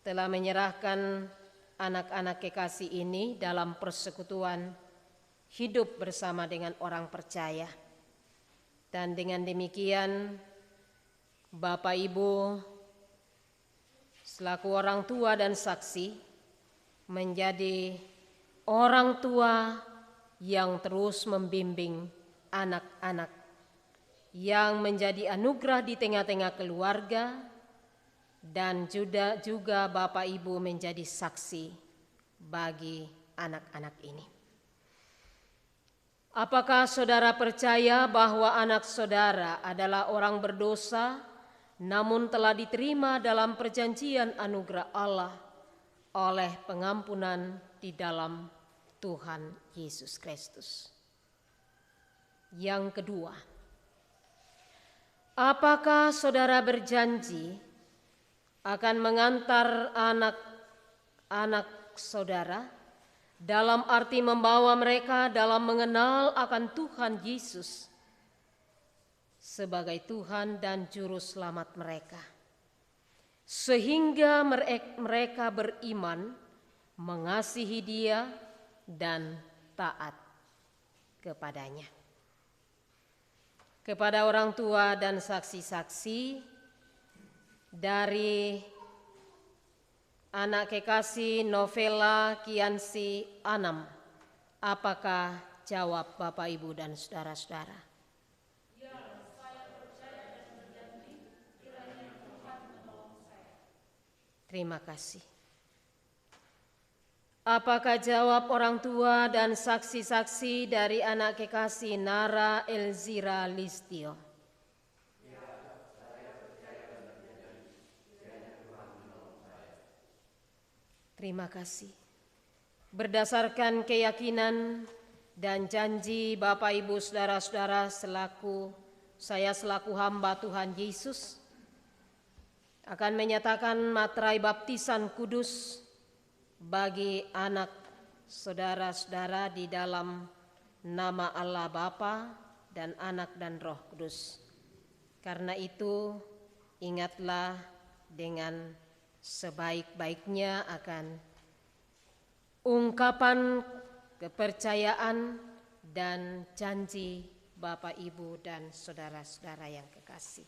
telah menyerahkan anak-anak kekasih ini dalam persekutuan hidup bersama dengan orang percaya. Dan dengan demikian Bapak Ibu selaku orang tua dan saksi menjadi orang tua yang terus membimbing anak-anak, yang menjadi anugerah di tengah-tengah keluarga, dan juga Bapak Ibu menjadi saksi bagi anak-anak ini. Apakah saudara percaya bahwa anak saudara adalah orang berdosa, namun telah diterima dalam perjanjian anugerah Allah oleh pengampunan di dalam Tuhan Yesus Kristus? Yang kedua, apakah saudara berjanji akan mengantar anak-anak saudara dalam arti membawa mereka dalam mengenal akan Tuhan Yesus sebagai Tuhan dan Juru Selamat mereka, sehingga mereka beriman, mengasihi Dia, dan taat kepadanya? Kepada orang tua dan saksi-saksi dari anak kekasih Novela Kiansi Anam, apakah jawab Bapak Ibu dan saudara-saudara? Ya, saya percaya dan berjanji kiranya Tuhan menolong saya. Terima kasih. Apakah jawab orang tua dan saksi-saksi dari anak kekasih Nara Elzira Listio? Ya, saya percaya dan berjanji kiranya Tuhan menolong saya. Terima kasih. Berdasarkan keyakinan dan janji Bapak Ibu Saudara-saudara, saya selaku hamba Tuhan Yesus akan menyatakan materai baptisan kudus bagi anak saudara-saudara di dalam nama Allah Bapa dan Anak dan Roh Kudus. Karena itu ingatlah dengan sebaik-baiknya akan ungkapan kepercayaan dan janji Bapak, Ibu, dan saudara-saudara yang kekasih.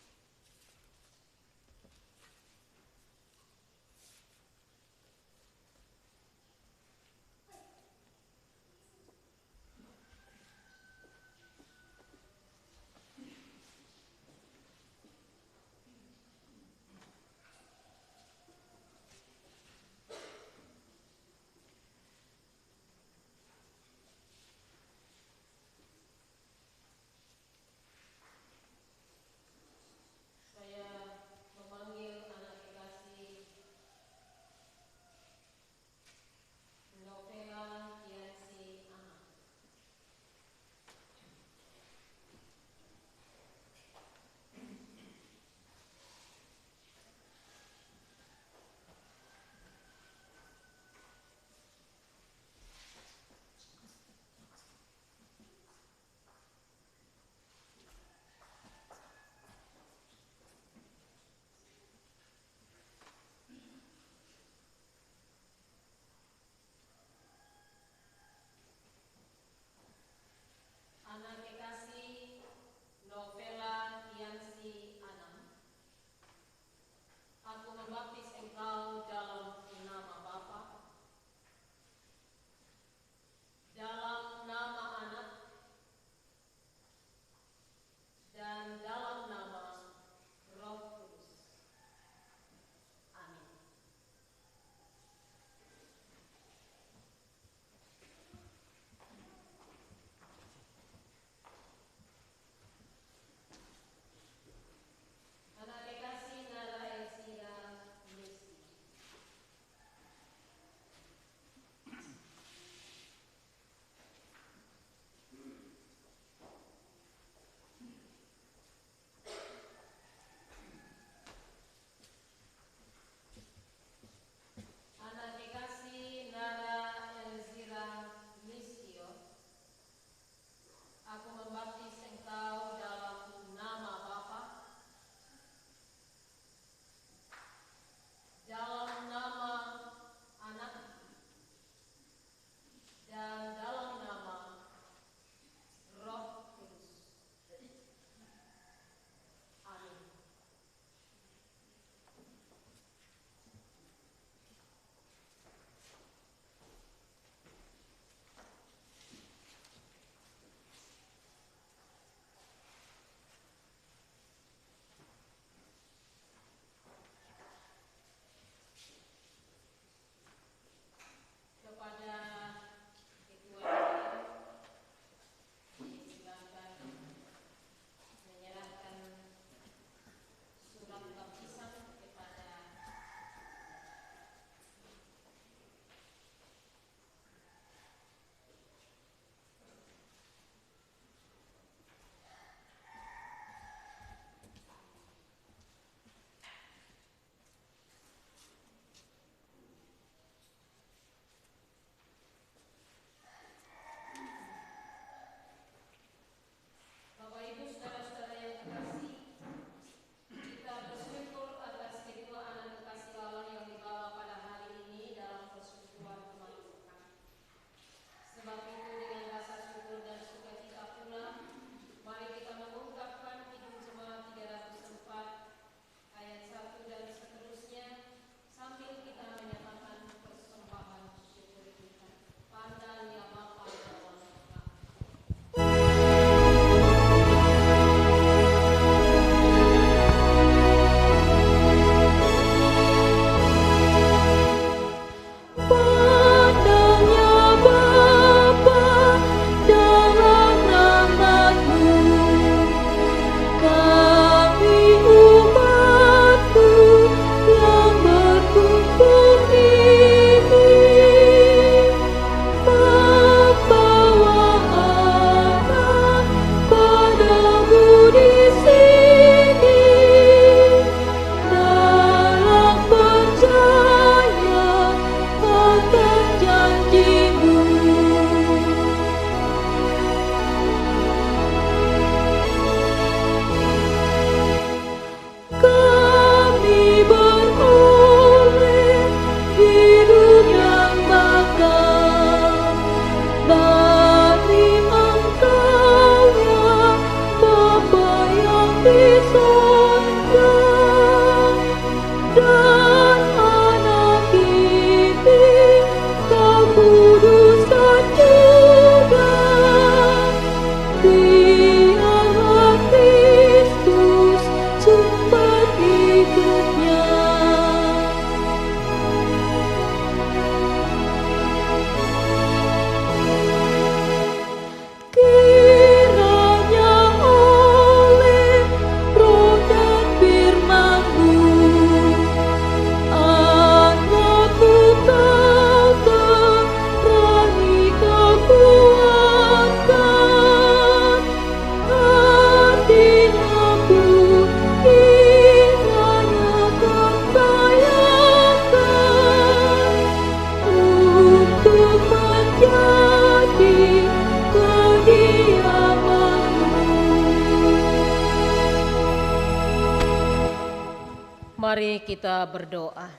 Mari kita berdoa.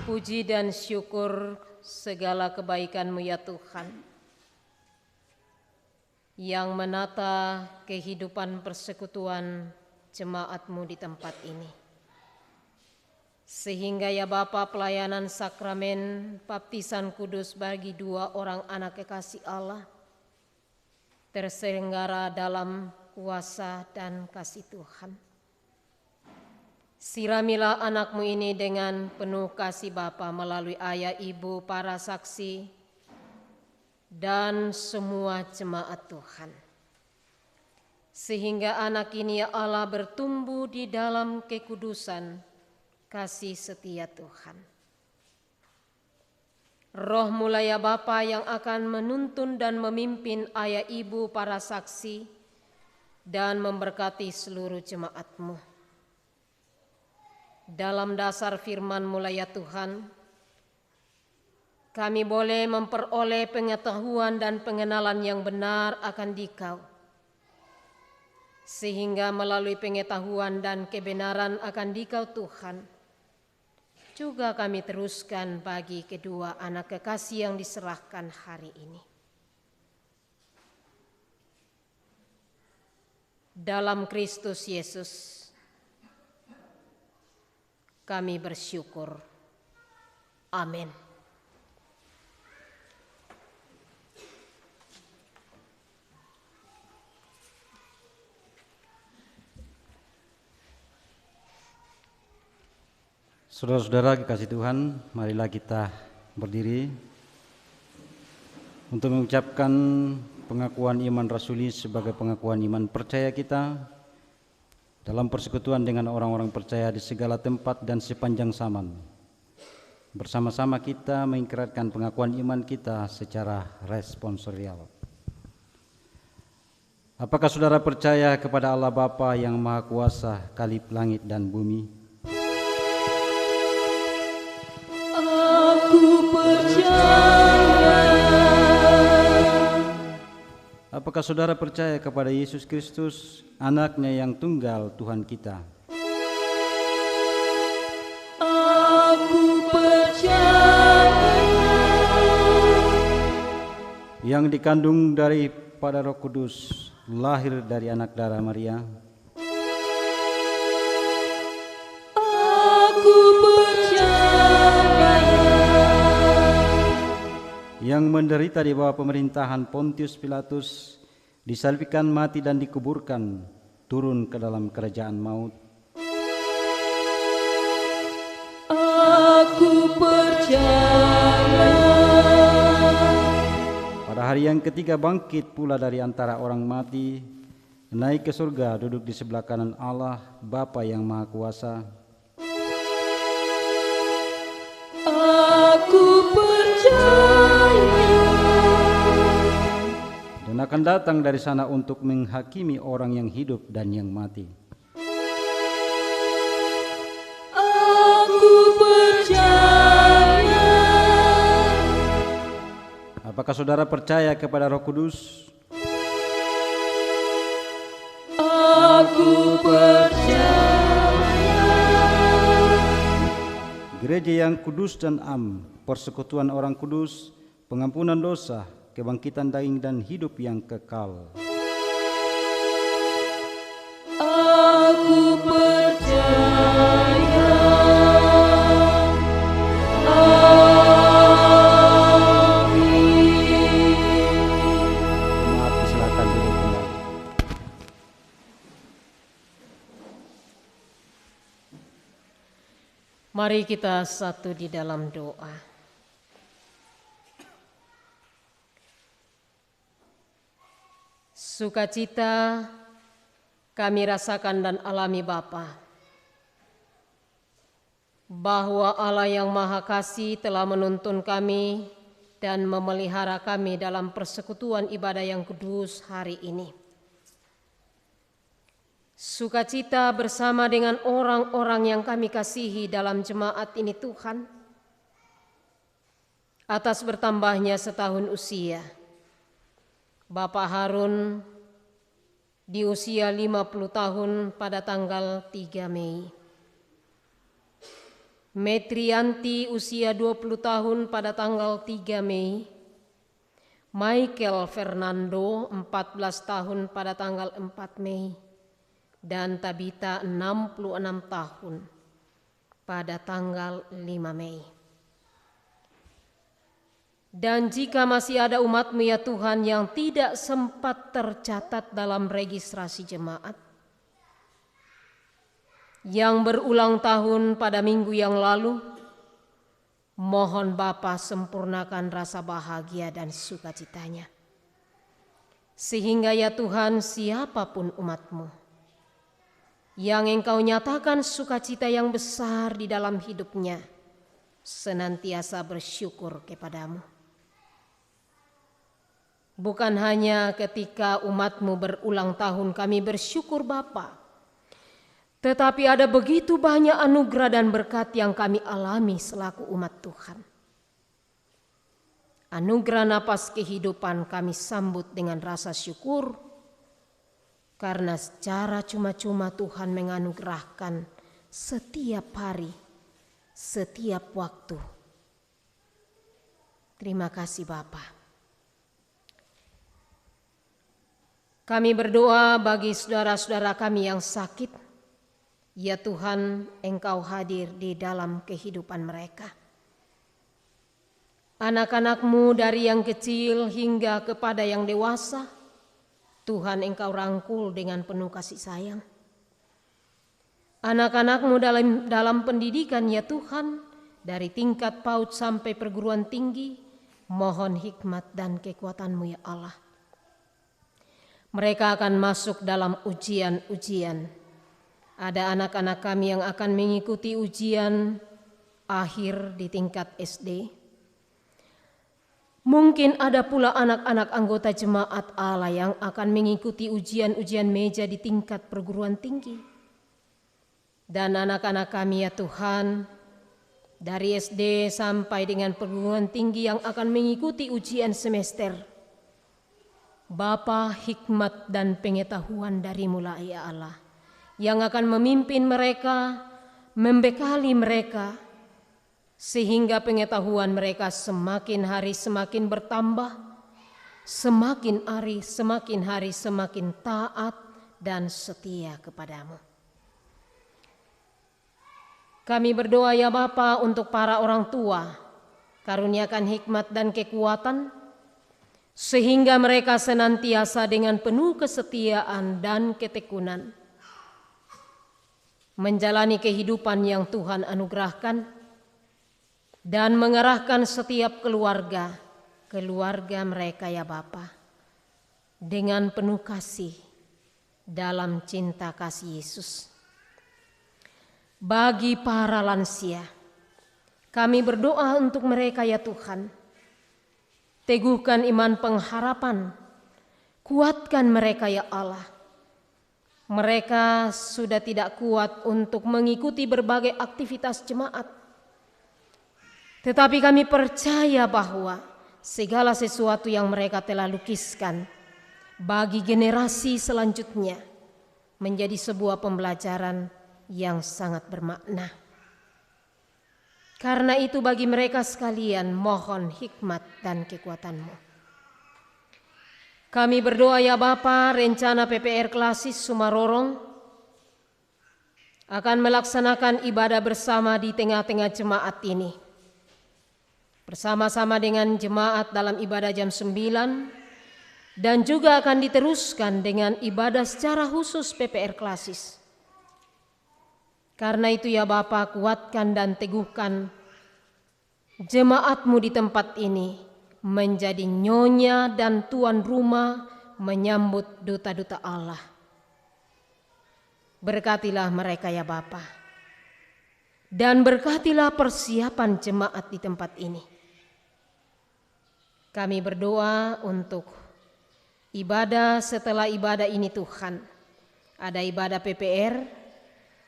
Puji dan syukur segala kebaikan-Mu ya Tuhan, yang menata kehidupan persekutuan jemaat-Mu di tempat ini. Sehingga ya Bapa, pelayanan sakramen baptisan kudus bagi 2 orang anak kekasih Allah terselenggara dalam kuasa dan kasih Tuhan. Siramilah anak-Mu ini dengan penuh kasih Bapa melalui ayah, ibu, para saksi, dan semua jemaat Tuhan. Sehingga anak ini ya Allah bertumbuh di dalam kekudusan kasih setia Tuhan. Roh-Mu lah ya Bapa yang akan menuntun dan memimpin ayah, ibu, para saksi, dan memberkati seluruh jemaat-Mu. Dalam dasar firman-Mu lah ya Tuhan, kami boleh memperoleh pengetahuan dan pengenalan yang benar akan Dikau. Sehingga melalui pengetahuan dan kebenaran akan Dikau Tuhan, juga kami teruskan bagi kedua anak kekasih yang diserahkan hari ini. Dalam Kristus Yesus kami bersyukur. Amin. Saudara-saudara kekasih Tuhan, marilah kita berdiri untuk mengucapkan pengakuan iman rasuli sebagai pengakuan iman percaya kita dalam persekutuan dengan orang-orang percaya di segala tempat dan sepanjang zaman. Bersama-sama kita mengikrarkan pengakuan iman kita secara responsorial. Apakah saudara percaya kepada Allah Bapa yang Maha Kuasa, Khalif langit dan bumi? Aku percaya. Apakah saudara percaya kepada Yesus Kristus, Anaknya yang tunggal Tuhan kita? Aku percaya. Yang dikandung daripada Roh Kudus, lahir dari anak darah Maria. Aku percaya. Yang menderita di bawah pemerintahan Pontius Pilatus, disalibkan, mati dan dikuburkan, turun ke dalam kerajaan maut. Aku percaya. Pada hari yang ketiga bangkit pula dari antara orang mati, naik ke surga, duduk di sebelah kanan Allah Bapa yang Maha Kuasa. Aku percaya. Dan akan datang dari sana untuk menghakimi orang yang hidup dan yang mati. Aku percaya. Apakah saudara percaya kepada Roh Kudus? Aku percaya. Gereja yang kudus dan am, persekutuan orang kudus, pengampunan dosa, kebangkitan daging dan hidup yang kekal. Aku percaya. Maaf, silakan duduk kembali. Mari kita satu di dalam doa. Sukacita kami rasakan dan alami Bapa, bahwa Allah yang Maha Kasih telah menuntun kami dan memelihara kami dalam persekutuan ibadah yang kudus hari ini. Sukacita bersama dengan orang-orang yang kami kasihi dalam jemaat ini Tuhan, atas bertambahnya setahun usia Bapak Harun di usia 50 tahun pada tanggal 3 Mei. Metrianti usia 20 tahun pada tanggal 3 Mei. Michael Fernando 14 tahun pada tanggal 4 Mei. Dan Tabita 66 tahun pada tanggal 5 Mei. Dan jika masih ada umat-Mu ya Tuhan yang tidak sempat tercatat dalam registrasi jemaat, yang berulang tahun pada minggu yang lalu, mohon Bapa sempurnakan rasa bahagia dan sukacitanya. Sehingga ya Tuhan, siapapun umat-Mu yang Engkau nyatakan sukacita yang besar di dalam hidupnya, senantiasa bersyukur kepadamu. Bukan hanya ketika umat-Mu berulang tahun kami bersyukur Bapa, tetapi ada begitu banyak anugerah dan berkat yang kami alami selaku umat Tuhan. Anugerah napas kehidupan kami sambut dengan rasa syukur, karena secara cuma-cuma Tuhan menganugerahkan setiap hari, setiap waktu. Terima kasih Bapa. Kami berdoa bagi saudara-saudara kami yang sakit. Ya Tuhan, Engkau hadir di dalam kehidupan mereka. Anak-anak-Mu dari yang kecil hingga kepada yang dewasa, Tuhan Engkau rangkul dengan penuh kasih sayang. Anak-anak-Mu dalam pendidikan ya Tuhan, dari tingkat PAUD sampai perguruan tinggi, mohon hikmat dan kekuatan-Mu ya Allah. Mereka akan masuk dalam ujian-ujian. Ada anak-anak kami yang akan mengikuti ujian akhir di tingkat SD. Mungkin ada pula anak-anak anggota jemaat Allah yang akan mengikuti ujian-ujian meja di tingkat perguruan tinggi. Dan anak-anak kami ya Tuhan, dari SD sampai dengan perguruan tinggi yang akan mengikuti ujian semester. Bapa, hikmat dan pengetahuan dari-Mu ya Allah, yang akan memimpin mereka, membekali mereka, sehingga pengetahuan mereka semakin hari semakin bertambah, semakin hari semakin taat dan setia kepadamu. Kami berdoa ya Bapa untuk para orang tua, karuniakan hikmat dan kekuatan, sehingga mereka senantiasa dengan penuh kesetiaan dan ketekunan menjalani kehidupan yang Tuhan anugerahkan dan mengerahkan setiap keluarga mereka ya Bapa dengan penuh kasih dalam cinta kasih Yesus. Bagi para lansia, kami berdoa untuk mereka ya Tuhan. Teguhkan iman pengharapan, kuatkan mereka ya Allah. Mereka sudah tidak kuat untuk mengikuti berbagai aktivitas jemaat. Tetapi kami percaya bahwa segala sesuatu yang mereka telah lukiskan bagi generasi selanjutnya menjadi sebuah pembelajaran yang sangat bermakna. Karena itu bagi mereka sekalian mohon hikmat dan kekuatan-Mu. Kami berdoa ya Bapa, rencana PPR Klasis Sumarorong akan melaksanakan ibadah bersama di tengah-tengah jemaat ini. Bersama-sama dengan jemaat dalam ibadah jam 9 dan juga akan diteruskan dengan ibadah secara khusus PPR Klasis. Karena itu ya Bapa, kuatkan dan teguhkan jemaat-Mu di tempat ini menjadi nyonya dan tuan rumah menyambut duta-duta Allah. Berkatilah mereka ya Bapa, dan berkatilah persiapan jemaat di tempat ini. Kami berdoa untuk ibadah setelah ibadah ini Tuhan. Ada ibadah PPR,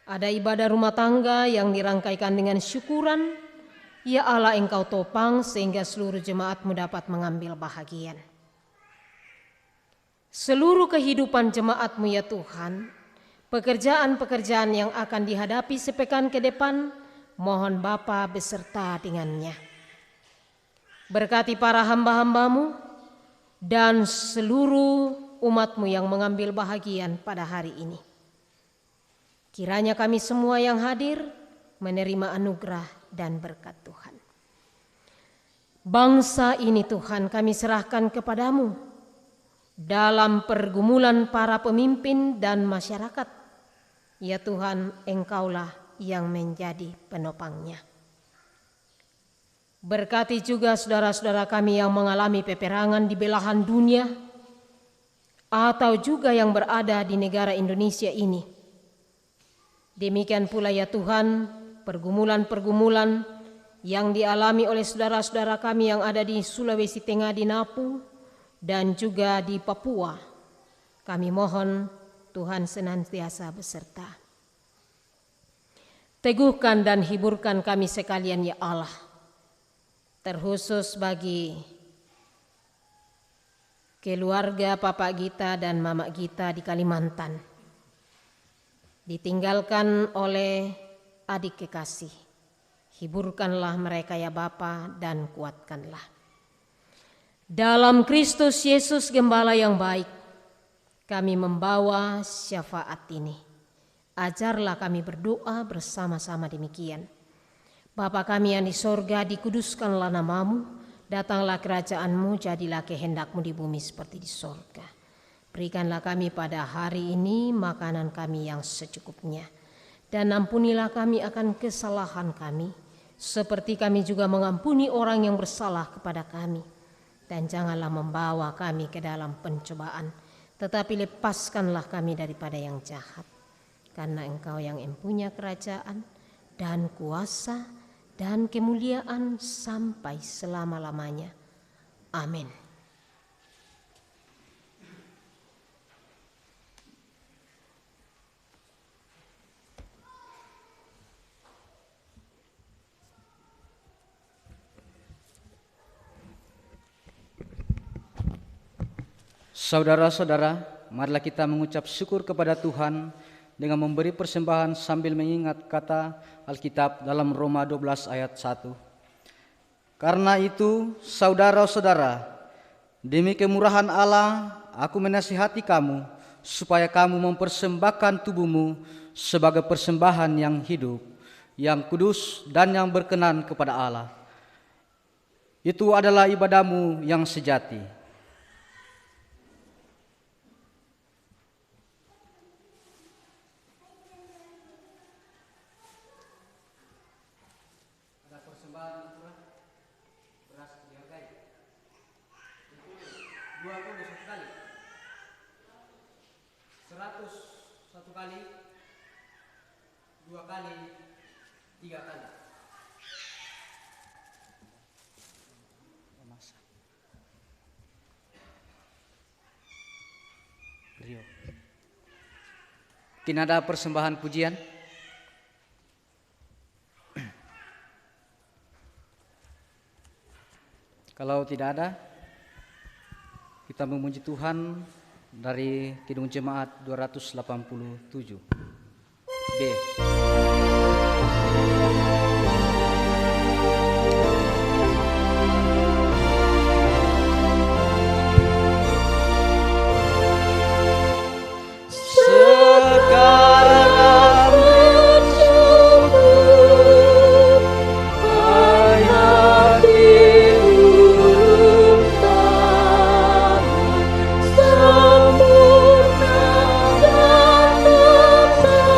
ada ibadah rumah tangga yang dirangkaikan dengan syukuran. Ya Allah, Engkau topang sehingga seluruh jemaat-Mu dapat mengambil bahagian. seluruh kehidupan jemaat-Mu ya Tuhan, pekerjaan-pekerjaan yang akan dihadapi sepekan ke depan, mohon Bapa beserta dengannya. Berkati para hamba-hamba-Mu dan seluruh umat-Mu yang mengambil bahagian pada hari ini. Kiranya kami semua yang hadir menerima anugerah dan berkat Tuhan. Bangsa ini Tuhan kami serahkan kepadamu dalam pergumulan para pemimpin dan masyarakat. Ya Tuhan, Engkaulah yang menjadi penopangnya. Berkati juga saudara-saudara kami yang mengalami peperangan di belahan dunia atau juga yang berada di negara Indonesia ini. Demikian pula ya Tuhan, pergumulan-pergumulan yang dialami oleh saudara-saudara kami yang ada di Sulawesi Tengah di Napu dan juga di Papua. Kami mohon Tuhan senantiasa beserta. Teguhkan dan hiburkan kami sekalian ya Allah, terkhusus bagi keluarga Papa Gita dan Mama Gita di Kalimantan, ditinggalkan oleh adik kekasih. Hiburkanlah mereka ya Bapa dan kuatkanlah. Dalam Kristus Yesus Gembala yang baik, kami membawa syafaat ini. Ajarlah kami berdoa bersama-sama demikian. Bapa kami yang di sorga, dikuduskanlah namamu, datanglah kerajaan-Mu, jadilah kehendak-Mu di bumi seperti di sorga. Berikanlah kami pada hari ini makanan kami yang secukupnya. Dan ampunilah kami akan kesalahan kami, seperti kami juga mengampuni orang yang bersalah kepada kami. Dan janganlah membawa kami ke dalam pencobaan, tetapi lepaskanlah kami daripada yang jahat. Karena Engkau yang mempunyai kerajaan dan kuasa dan kemuliaan sampai selama-lamanya. Amin. Saudara-saudara, marilah kita mengucap syukur kepada Tuhan dengan memberi persembahan sambil mengingat kata Alkitab dalam Roma 12 ayat 1. Karena itu, saudara-saudara, demi kemurahan Allah, aku menasihati kamu supaya kamu mempersembahkan tubuhmu sebagai persembahan yang hidup, yang kudus dan yang berkenan kepada Allah. Itu adalah ibadahmu yang sejati. Tidak ada persembahan pujian. Kalau tidak ada, kita memuji Tuhan dari Kidung Jemaat 287 B. Sempurna dan besar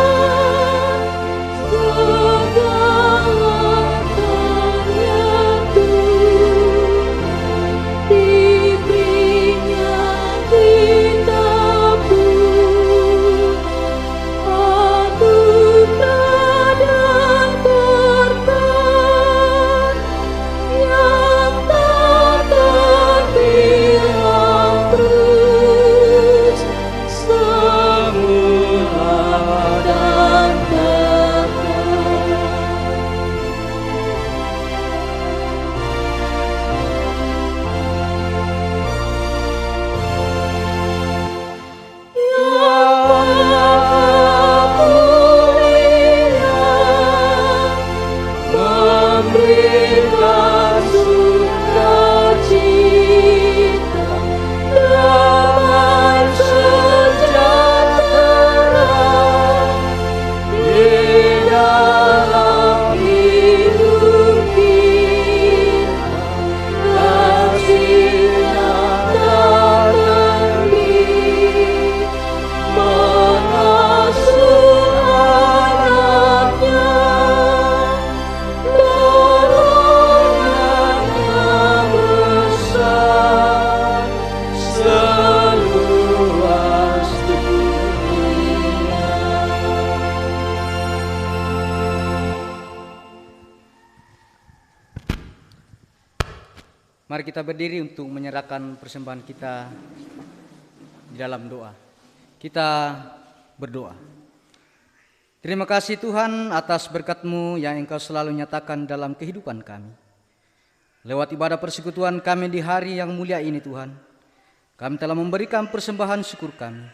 Mari kita berdiri untuk menyerahkan persembahan kita di dalam doa. Kita berdoa. Terima kasih Tuhan atas berkat-Mu yang Engkau selalu nyatakan dalam kehidupan kami. Lewat ibadah persekutuan kami di hari yang mulia ini Tuhan, kami telah memberikan persembahan syukur kami.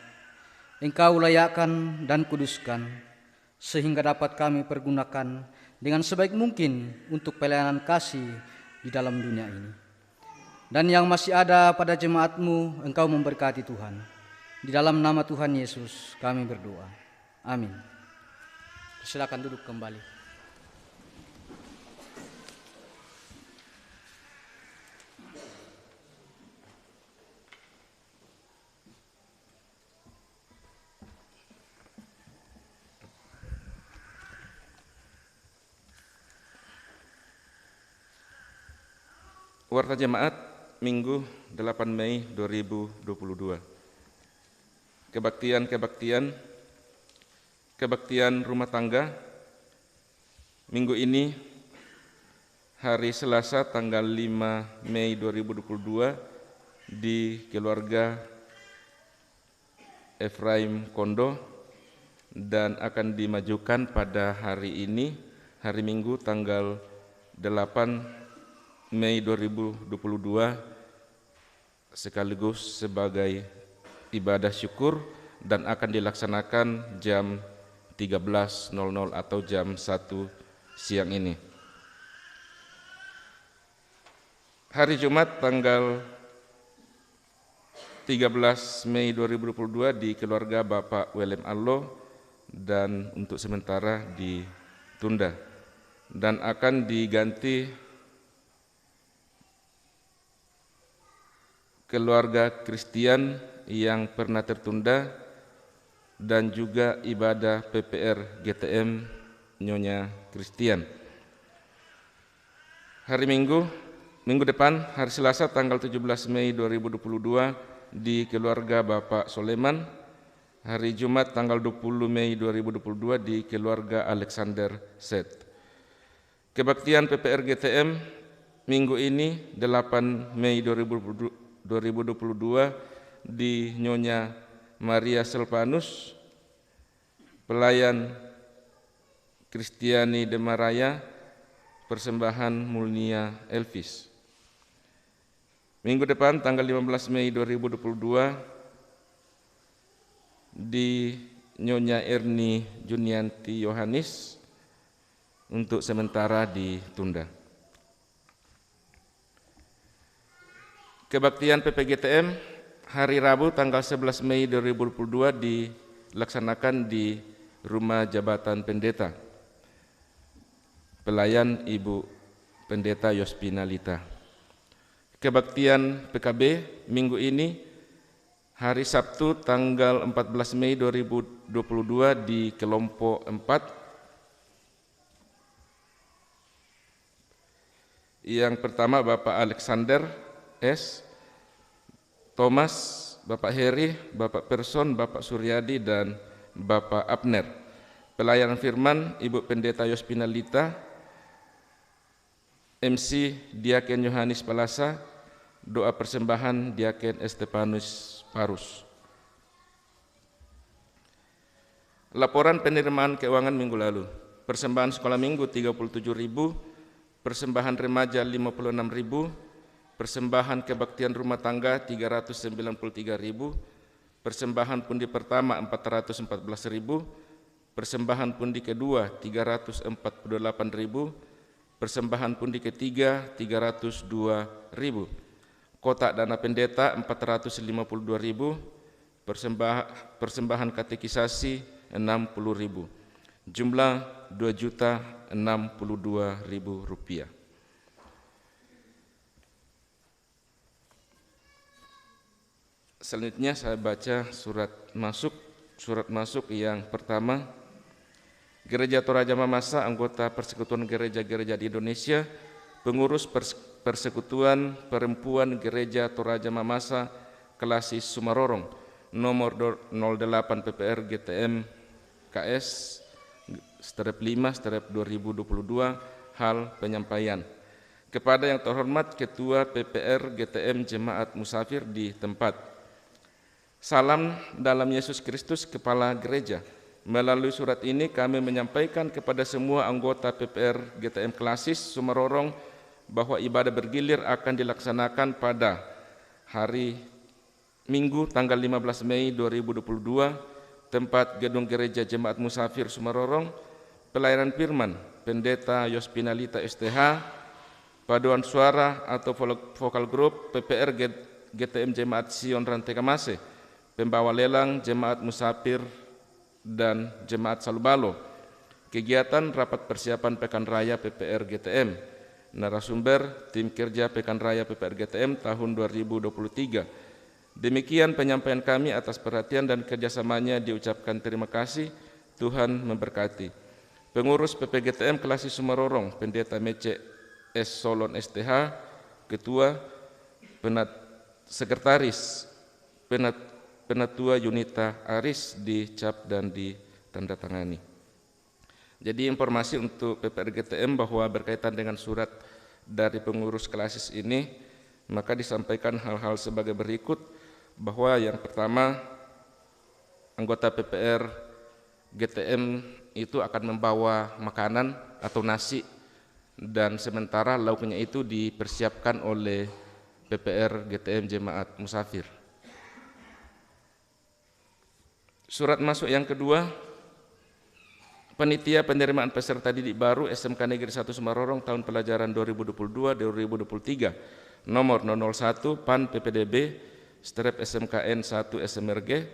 Engkau layakkan dan kuduskan, sehingga dapat kami pergunakan dengan sebaik mungkin untuk pelayanan kasih di dalam dunia ini. Dan yang masih ada pada jemaat-Mu, Engkau memberkati Tuhan. Di dalam nama Tuhan Yesus kami berdoa. Amin. Silakan duduk kembali. Warta Jemaat Minggu 8 Mei 2022. Kebaktian rumah tangga minggu ini hari Selasa tanggal 5 Mei 2022 di keluarga Efraim Kondo dan akan dimajukan pada hari ini, hari Minggu tanggal 8 Mei 2022 sekaligus sebagai ibadah syukur dan akan dilaksanakan jam 13.00 atau jam 1 siang ini. Hari Jumat tanggal 13 Mei 2022 di keluarga Bapak Willem Allo dan untuk sementara ditunda dan akan diganti keluarga Kristian yang pernah tertunda dan juga ibadah PPR GTM Nyonya Kristian. Hari Minggu depan, hari Selasa tanggal 17 Mei 2022 di keluarga Bapak Soleman. Hari Jumat tanggal 20 Mei 2022 di keluarga Alexander Set. Kebaktian PPR GTM minggu ini 8 Mei 2022 di Nyonya Maria Selpanus, pelayan Kristiani Demaraya, persembahan Mulnia Elvis. Minggu depan tanggal 15 Mei 2022 di Nyonya Erni Junianti Yohanis untuk sementara ditunda. Kebaktian PPGTM hari Rabu tanggal 11 Mei 2022 dilaksanakan di Rumah Jabatan Pendeta. Pelayan Ibu Pendeta Yospina Lita. Kebaktian PKB minggu ini hari Sabtu tanggal 14 Mei 2022 di kelompok 4. Yang pertama Bapak Alexander S, Thomas, Bapak Heri, Bapak Person, Bapak Suryadi, dan Bapak Abner. Pelayanan firman Ibu Pendeta Yospina Lita, MC Diaken Yohanis Palasa, doa persembahan Diaken Estepanus Parus. Laporan penerimaan keuangan minggu lalu. Persembahan sekolah minggu 37.000, persembahan remaja 56.000, persembahan kebaktian rumah tangga 393.000, persembahan pundi pertama 414.000, persembahan pundi kedua 348.000, persembahan pundi ketiga 302.000, kotak dana pendeta 452.000, persembahan katekisasi 60.000, jumlah Rp2.062.000. Selanjutnya saya baca surat masuk yang pertama. Gereja Toraja Mamasa, anggota Persekutuan Gereja-Gereja di Indonesia, pengurus Persekutuan Perempuan Gereja Toraja Mamasa, Kelasis Sumarorong, nomor 08 PPR GTM KS /5/2022, hal penyampaian. Kepada yang terhormat Ketua PPR GTM Jemaat Musafir di tempat. Salam dalam Yesus Kristus, Kepala Gereja. Melalui surat ini kami menyampaikan kepada semua anggota PPR GTM Klasis Sumerorong bahwa ibadah bergilir akan dilaksanakan pada hari Minggu tanggal 15 Mei 2022, tempat Gedung Gereja Jemaat Musafir Sumerorong, pelayanan firman Pendeta Yospinalita STH, paduan suara atau vokal grup PPR GTM Jemaat Sion Rantai Kamase, pembawa lelang Jemaat Musafir dan Jemaat Salubalo, kegiatan rapat persiapan Pekan Raya PPR GTM, narasumber tim kerja Pekan Raya PPR GTM tahun 2023. Demikian penyampaian kami, atas perhatian dan kerjasamanya diucapkan terima kasih. Tuhan memberkati. Pengurus PPGTM Klasis Sumerorong, Pendeta Mece S. Solon STH, Ketua, Sekretaris, Penatua Yunita Aris dicap dan ditandatangani. Jadi informasi untuk PPR GTM bahwa berkaitan dengan surat dari pengurus klasis ini, maka disampaikan hal-hal sebagai berikut, bahwa yang pertama, anggota PPR GTM itu akan membawa makanan atau nasi, dan sementara lauknya itu dipersiapkan oleh PPR GTM Jemaat Musafir. Surat masuk yang kedua, Panitia Penerimaan Peserta Didik Baru SMK Negeri 1 Sumerorong tahun pelajaran 2022-2023 nomor 001 PAN PPDB SMKN 1 SMRG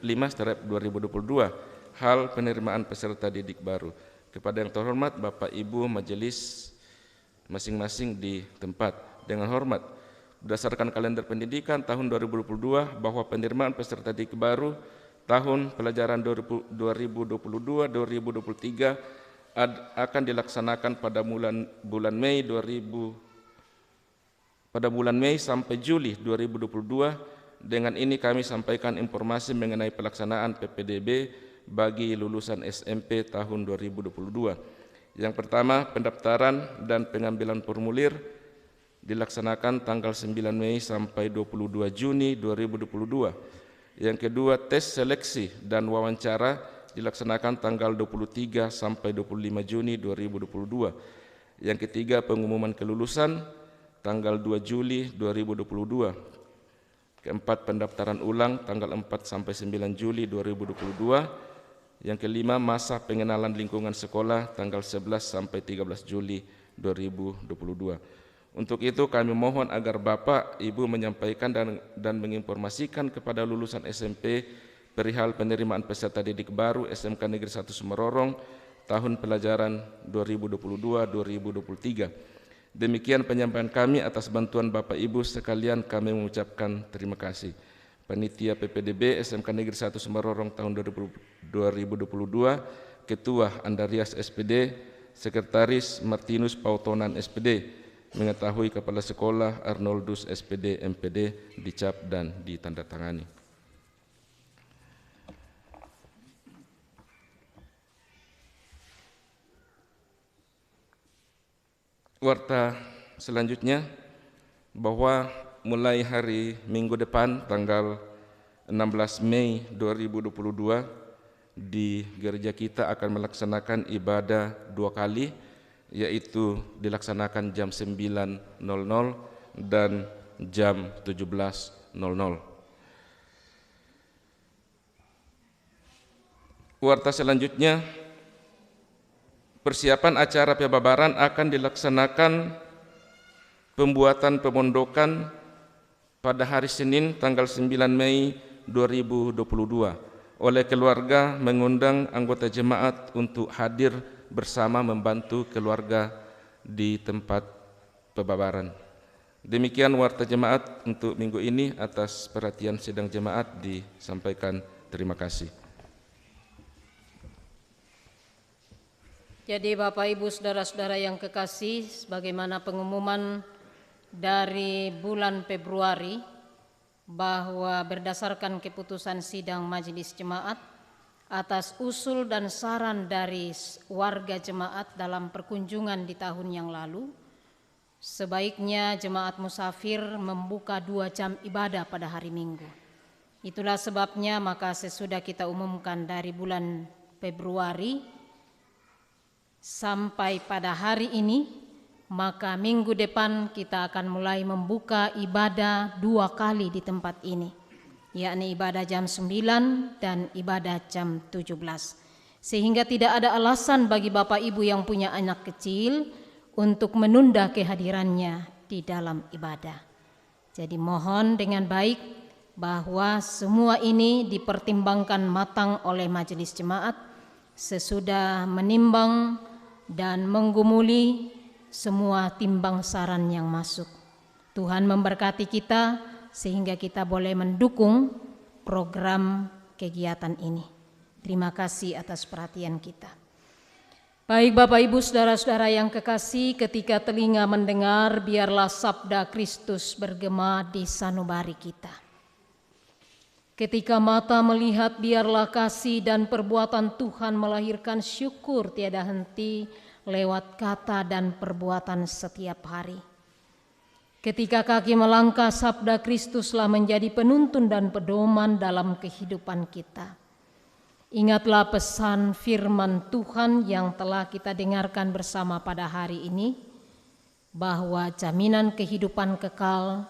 5/2022, hal penerimaan peserta didik baru. Kepada yang terhormat Bapak Ibu Majelis masing-masing di tempat, dengan hormat, berdasarkan kalender pendidikan tahun 2022 bahwa penerimaan peserta didik baru tahun pelajaran 2022-2023 akan dilaksanakan pada bulan Mei sampai Juli 2022. Dengan ini kami sampaikan informasi mengenai pelaksanaan PPDB bagi lulusan SMP tahun 2022. Yang pertama, pendaftaran dan pengambilan formulir dilaksanakan tanggal 9 Mei sampai 22 Juni 2022. Yang kedua, tes seleksi dan wawancara dilaksanakan tanggal 23 sampai 25 Juni 2022. Yang ketiga, pengumuman kelulusan tanggal 2 Juli 2022. Keempat, pendaftaran ulang tanggal 4 sampai 9 Juli 2022. Yang kelima, masa pengenalan lingkungan sekolah tanggal 11 sampai 13 Juli 2022. Untuk itu kami mohon agar Bapak Ibu menyampaikan dan menginformasikan kepada lulusan SMP perihal penerimaan peserta didik baru SMK Negeri 1 Sumerorong tahun pelajaran 2022-2023. Demikian penyampaian kami. Atas bantuan Bapak Ibu sekalian kami mengucapkan terima kasih. Panitia PPDB SMK Negeri 1 Sumerorong tahun 2022, Ketua Andarias SPD, Sekretaris Martinus Pautonan SPD, mengetahui Kepala Sekolah Arnoldus SPD MPD dicap dan ditandatangani. Warta selanjutnya, bahwa mulai hari Minggu depan tanggal 16 Mei 2022 di gereja kita akan melaksanakan ibadah 2 kali, yaitu dilaksanakan jam 9.00 dan jam 17.00. Warta selanjutnya, persiapan acara pebabaran akan dilaksanakan pembuatan pemondokan pada hari Senin tanggal 9 Mei 2022 oleh keluarga mengundang anggota jemaat untuk hadir bersama membantu keluarga di tempat pebabaran. Demikian warta jemaat untuk minggu ini. Atas perhatian sidang jemaat disampaikan terima kasih. Jadi Bapak Ibu Saudara-saudara yang kekasih, sebagaimana pengumuman dari bulan Februari bahwa berdasarkan keputusan sidang Majelis Jemaat atas usul dan saran dari warga jemaat dalam perkunjungan di tahun yang lalu, Sebaiknya jemaat musafir membuka 2 jam ibadah pada hari Minggu. Itulah sebabnya maka sesudah kita umumkan dari bulan Februari sampai pada hari ini, maka minggu depan kita akan mulai membuka ibadah 2 kali di tempat ini, yakni ibadah jam 9 dan ibadah jam 17. Sehingga tidak ada alasan bagi Bapak Ibu yang punya anak kecil untuk menunda kehadirannya di dalam ibadah. Jadi mohon dengan baik bahwa semua ini dipertimbangkan matang oleh majelis jemaat sesudah menimbang dan menggumuli semua timbang saran yang masuk. Tuhan memberkati kita sehingga kita boleh mendukung program kegiatan ini. Terima kasih atas perhatian kita. Baik Bapak Ibu saudara-saudara yang kekasih, ketika telinga mendengar, biarlah sabda Kristus bergema di sanubari kita. Ketika mata melihat, biarlah kasih dan perbuatan Tuhan melahirkan syukur tiada henti lewat kata dan perbuatan setiap hari. Ketika kaki melangkah, sabda Kristuslah menjadi penuntun dan pedoman dalam kehidupan kita. Ingatlah pesan firman Tuhan yang telah kita dengarkan bersama pada hari ini, bahwa jaminan kehidupan kekal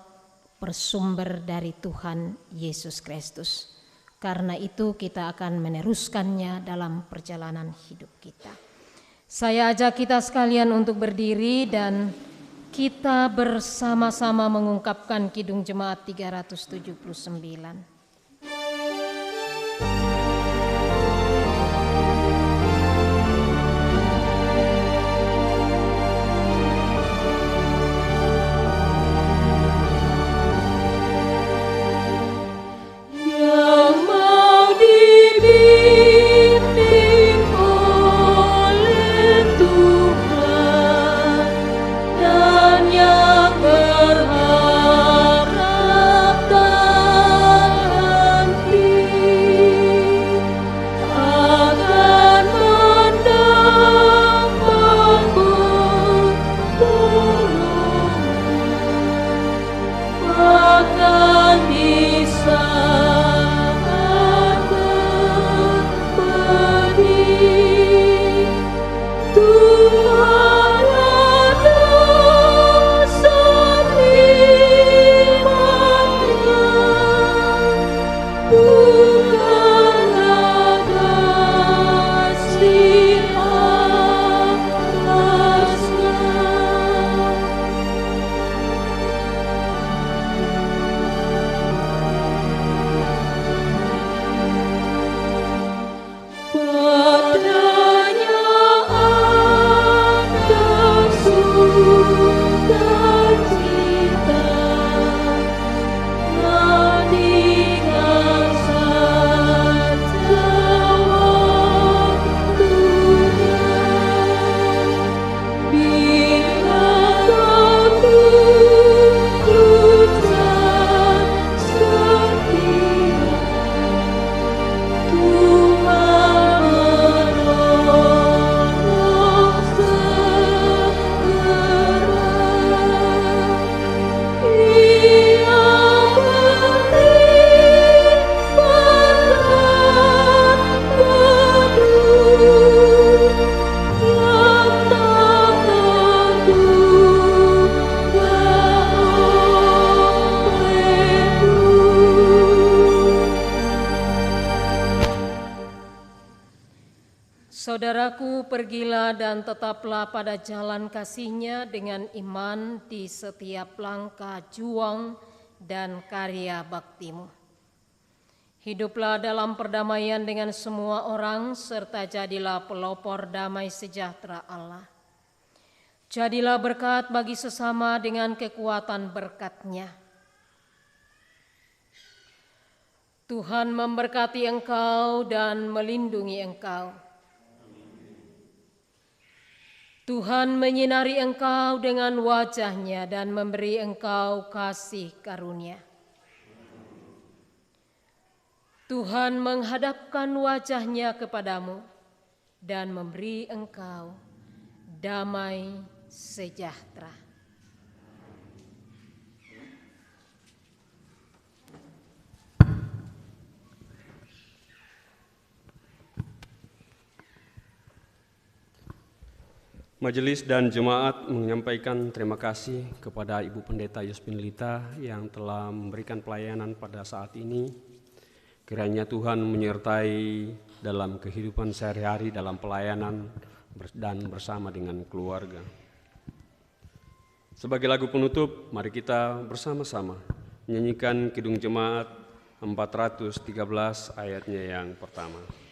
bersumber dari Tuhan Yesus Kristus. Karena itu kita akan meneruskannya dalam perjalanan hidup kita. Saya ajak kita sekalian untuk berdiri dan kita bersama-sama mengungkapkan Kidung Jemaat 379. Saudaraku, pergilah dan tetaplah pada jalan kasih-Nya dengan iman di setiap langkah juang dan karya bakti-Mu. Hiduplah dalam perdamaian dengan semua orang, serta jadilah pelopor damai sejahtera Allah. Jadilah berkat bagi sesama dengan kekuatan berkat-Nya. Tuhan memberkati engkau dan melindungi engkau. Tuhan menyinari engkau dengan wajah-Nya dan memberi engkau kasih karunia. Tuhan menghadapkan wajah-Nya kepadamu dan memberi engkau damai sejahtera. Majelis dan jemaat menyampaikan terima kasih kepada Ibu Pendeta Yospin Lita yang telah memberikan pelayanan pada saat ini. Kiranya Tuhan menyertai dalam kehidupan sehari-hari dalam pelayanan dan bersama dengan keluarga. Sebagai lagu penutup, mari kita bersama-sama menyanyikan Kidung Jemaat 413 ayatnya yang pertama.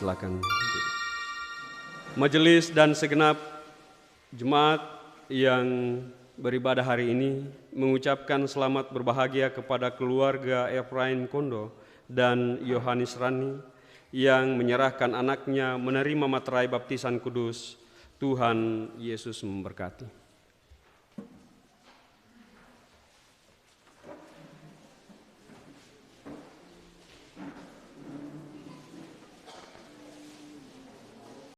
Silakan. Majelis dan segenap jemaat yang beribadah hari ini mengucapkan selamat berbahagia kepada keluarga Efrain Kondo dan Yohanes Rani yang menyerahkan anaknya menerima materai baptisan kudus. Tuhan Yesus memberkati.